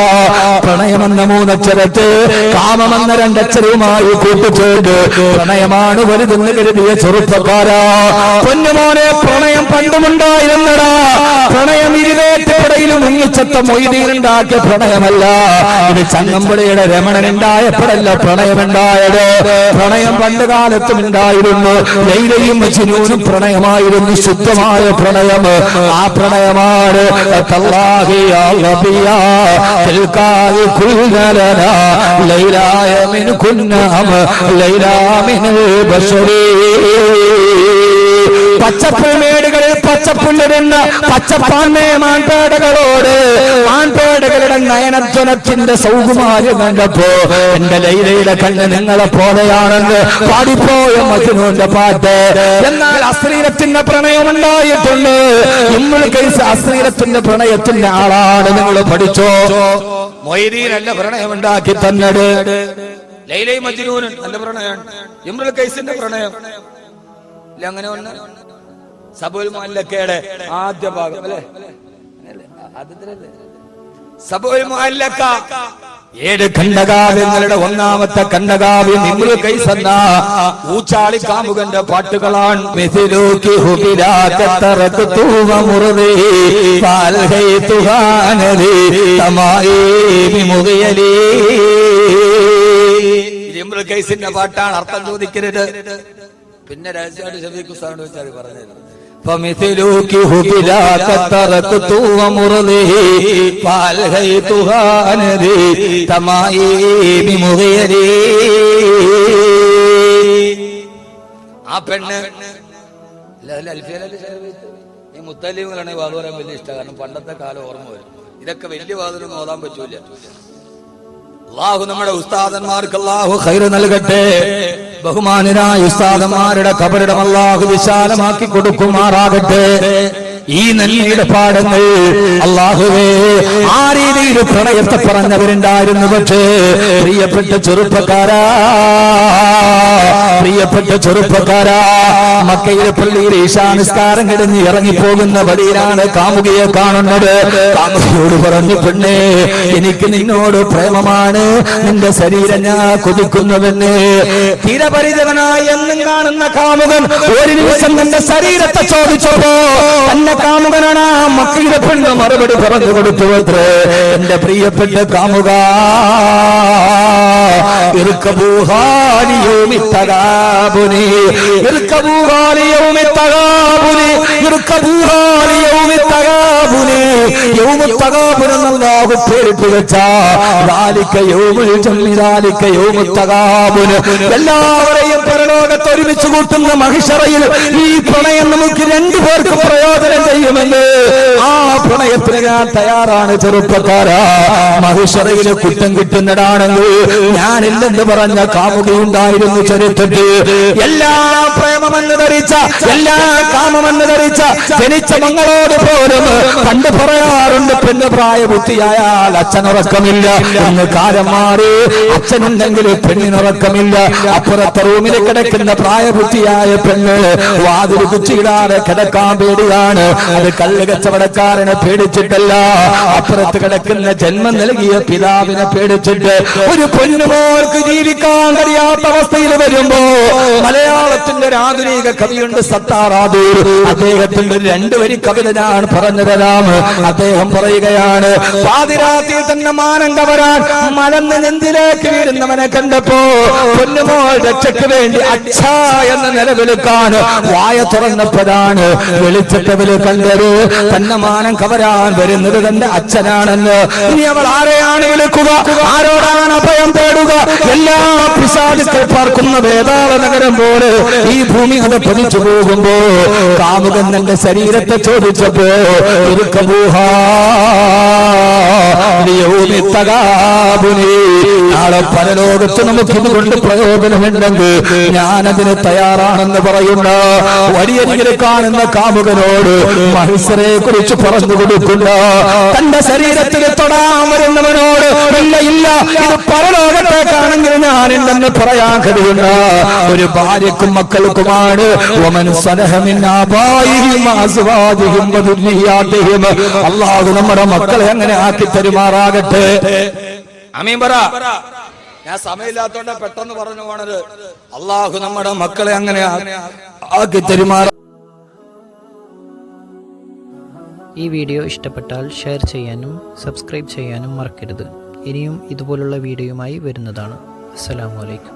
പ്രണയമെന്ന 3 അക്ഷരത്തെ കാമമെന്ന 2 അക്ഷരവുമായി കൂട്ടിച്ചേർത്ത് പ്രണയമാണ് വലുതെന്ന് കരുതിയ ചെറുപ്പക്കാരാ, പൊന്നുമോനെ, പ്രണയം പണ്ടുമുണ്ടായിരുന്നടാ. പ്രണയം ഇരുവേറ്റപ്പടയിലും മുങ്ങിച്ചത്ത മൊയ്തീനുണ്ടാക്കിയ പ്രണയമല്ല. ഇത് ചങ്ങമ്പുഴയുടെ രമണനുണ്ടായപ്പോഴല്ല പ്രണയമുണ്ടായത്. പ്രണയം പണ്ട് കാലത്തും ഉണ്ടായിരുന്നു. ലൈലയും മജ്നൂനും പ്രണയമായിരുന്നു, ശുദ്ധമായ പ്രണയം. ആ പ്രണയമാണ് പച്ചപ്പുൽമേടുകളിൽ പച്ചപ്പുല്ലിടുന്ന പച്ചപ്പാന്നെ മാൻപേടകളോട് മാൻപേടകളുടെ നയനധ്വനത്തിന്റെ സൗകുമാര്യം കണ്ടപ്പോ എന്റെ ലൈലയുടെ കണ്ണ് നിങ്ങളെ പോലെയാണെന്ന് പാടിപ്പോയ മജ്നൂന്റെ പാട്ട്. എന്നാൽ അശ്ലീലത്തിന്റെ പ്രണയം ഉണ്ടായിട്ടുണ്ട്. ഇമ്മുൽ കൈസ് അശ്ലീലത്തിന്റെ പ്രണയത്തിന്റെ ആളാണ്. നിങ്ങൾ പഠിച്ചോ? മൊയ്തീനല്ല പ്രണയമുണ്ടാക്കി തന്നത്. ലൈലയും മജ്നൂനും നല്ല പ്രണയമാണ്. ഇമ്രുൽ കൈസിന്റെ പ്രണയം ഇല്ല. അങ്ങനെ ഒന്ന് സബുൽ മുഅല്ലക്കയുടെ ആദ്യ ഭാഗം അല്ലെ, സബുൽ മുഅല്ലക്ക 7 ഖണ്ഡകാവ്യങ്ങളുടെ ഒന്നാമത്തെ ഖണ്ഡകാവ്യം ഇമ്രുൽ കൈസ് എന്ന ഊച്ചാളി കാമുകന്റെ പാട്ടുകളാണ്. ഇമ്രുൽ കൈസിന്റെ പാട്ടാണ്. അർത്ഥം ചോദിക്കരുത്. പിന്നെ രഹസ്യമായിട്ട് ഷഫീഖ് ഉസ്താദിനോട് വെച്ചാൽ പറഞ്ഞത് فمثلك هبلاك تركت ومرضه فألهيتها نذي تمائم مغيري. ആ പെണ്ണ് ഈ മുത്തലിമുകളാണെങ്കിൽ വാത് പറയാൻ വലിയ ഇഷ്ടമാണ്. കാരണം പണ്ടത്തെ കാലം ഓർമ്മ വരും. ഇതൊക്കെ വലിയ വാതിലൊന്നും ഓതാൻ പറ്റൂല. അല്ലാഹു നമ്മുടെ ഉസ്താദന്മാർക്ക് അല്ലാഹു ഖൈറ് നൽകട്ടെ. ബഹുമാനരായ ഉസ്താദന്മാരുടെ ഖബറിടം അല്ലാഹു വിശാലമാക്കി കൊടുക്കുമാറാകട്ടെ. ഈ നന്മയുടെ പാഠങ്ങൾ അല്ലാഹുവേ, ആ രീതിയിൽ പ്രണയത്തെ പറഞ്ഞവരുണ്ടായിരുന്നു. പക്ഷേ പ്രിയപ്പെട്ട ചെറുപ്പക്കാരാ, മക്കയിലെ പള്ളിയിൽ ഈശാനിസ്കാരം കിടന്ന് ഇറങ്ങിപ്പോകുന്ന വഴിയിലാണ് കാമുകിയെ കാണുന്നത്. കാമുകിയോട് പറഞ്ഞു, പെണ്ണേ, എനിക്ക് നിന്നോട് പ്രേമമാണ്, നിന്റെ ശരീരം ഞാൻ കൊതിക്കുന്നുവെന്ന്. തീരപരിചിതനായി എന്നും കാണുന്ന കാമുകൻ ഒരു നിമിഷം തന്റെ ശരീരത്തെ ചോദിച്ചപ്പോ തന്നെ കാമുകനാണ് മക്കയിലെ പെണ്ണ് മറുപടി പറഞ്ഞു കൊടുത്തു. എന്റെ പ്രിയപ്പെട്ട കാമുക എല്ലാവരെയും പരലോകത്ത് ഒരുമിച്ച് കൂട്ടുന്ന മഹിഷറയിൽ ഈ പ്രണയം നമുക്ക് രണ്ടുപേർക്ക് പ്രയോജനം ചെയ്യുമെന്ന് ആ പ്രണയത്തിന് ഞാൻ തയ്യാറാണ് ചെറുപ്പക്കാരാ. മഹിഷറയില് കുറ്റം കിട്ടുന്നതാണെങ്കിൽ ഞാനില്ലെന്ന് പറഞ്ഞ കാമുകയുണ്ടായിരുന്നു ചരിത്രത്തിൽ. എല്ലാ പ്രേമമെന്ന് ധരിച്ച, എല്ലാ കാമമെന്ന് ധരിച്ച ജനിച്ച മങ്ങളോട് പോലും പണ്ട് പറയാറുണ്ട്, പെണ്ണ് പ്രായബുദ്ധിയായാൽ അച്ഛനുറക്കമില്ല എന്ന്. കാലം മാറി, അച്ഛനുണ്ടെങ്കിൽ പെണ്ണിനുറക്കമില്ല. അപ്പുറത്തെ റൂമിൽ കിടക്കുന്ന പ്രായബുദ്ധിയായ പെണ്ണ് വാതിൽ കുച്ചിയിടാതെ കിടക്കാൻ പേടിയാണ്. അത് കല്ല് കച്ചവടക്കാരനെ പേടിച്ചിട്ടല്ല, അപ്പുറത്ത് കിടക്കുന്ന ജന്മം നൽകിയ പിതാവിനെ പേടിച്ചിട്ട്. ഒരു പൊന്നുമോൾക്ക് ജീവിക്കാൻ കഴിയാത്ത അവസ്ഥയിൽ വരുമ്പോ മലയാളത്തിന്റെ ഒരു ആധുനിക കവിയുണ്ട് സത്താറാദൂർ. അദ്ദേഹത്തിന്റെ 2 വരി കവിത ഞാൻ പറഞ്ഞു തരാം. അദ്ദേഹം പറയുകയാണ്, പാതിരാത്രിയിൽ തന്നെ മാനം കവരാൻ മലന്ന് നെഞ്ചിലേക്ക് വീഴുന്നവനെ കണ്ടപ്പോ പൊന്നുമോൾ രക്ഷയ്ക്ക് വേണ്ടി അച്ഛാ എന്ന് നിലവിളിക്കാൻ വായ തുറന്നപ്പോഴാണ് വെളിച്ചത്തവര് കണ്ടത് തന്നെ മാനം കവരാൻ വരുന്നത് തന്റെ അച്ഛനാണെന്ന്. ഇനി അവൾ ആരെയാണ് വിളിക്കുക? ആരോടാണ് അഭയം തേടുക? എല്ലാ പിശാചുക്കൾ പാർക്കുന്ന വേതാള നഗരം പോലെ ഈ ഭൂമി അത് പതിച്ചു പോകുമ്പോ കാമുകൻ തന്റെ ശരീരത്തെ ചോദിച്ചപ്പോ നാളെ പരലോകത്ത് നമുക്ക് ഇതുകൊണ്ട് പ്രയോജനമുണ്ടെങ്കിൽ ഞാനതിന് തയ്യാറാണെന്ന് പറയുന്ന വഴിയരികിൽ കാണുന്ന കാമുകനോട് മഹിസറെ കുറിച്ച് പറഞ്ഞു കൊടുക്കുന്ന തന്റെ ശരീരത്തിൽ തൊടാൻ വരുന്നവനോട് ഇല്ല ഇല്ല ഇത് പരലോകത്തേക്കാണെങ്കിൽ ഞാനില്ലെന്ന് പറയാൻ കഴിയുന്ന ഒരു ഭാര്യക്കും മക്കൾക്കുമാണ് അല്ലാഹു നമ്മുടെ മക്കളെ അങ്ങനെ ആക്കി തരുമാറാകട്ടെ. ആമീൻ പറ. ഞാൻ സമയമില്ലാത്തോണ്ട് പെട്ടെന്ന് പറഞ്ഞു പോണത്. അല്ലാഹു നമ്മുടെ മക്കളെ അങ്ങനെ ആക്കി തരുമാറ. ഈ വീഡിയോ ഇഷ്ടപ്പെട്ടാൽ ഷെയർ ചെയ്യാനും സബ്സ്ക്രൈബ് ചെയ്യാനും മറക്കരുത്. ഇനിയും ഇതുപോലുള്ള വീഡിയോയുമായി വരുന്നതാണ്. അസ്സലാമു അലൈക്കും.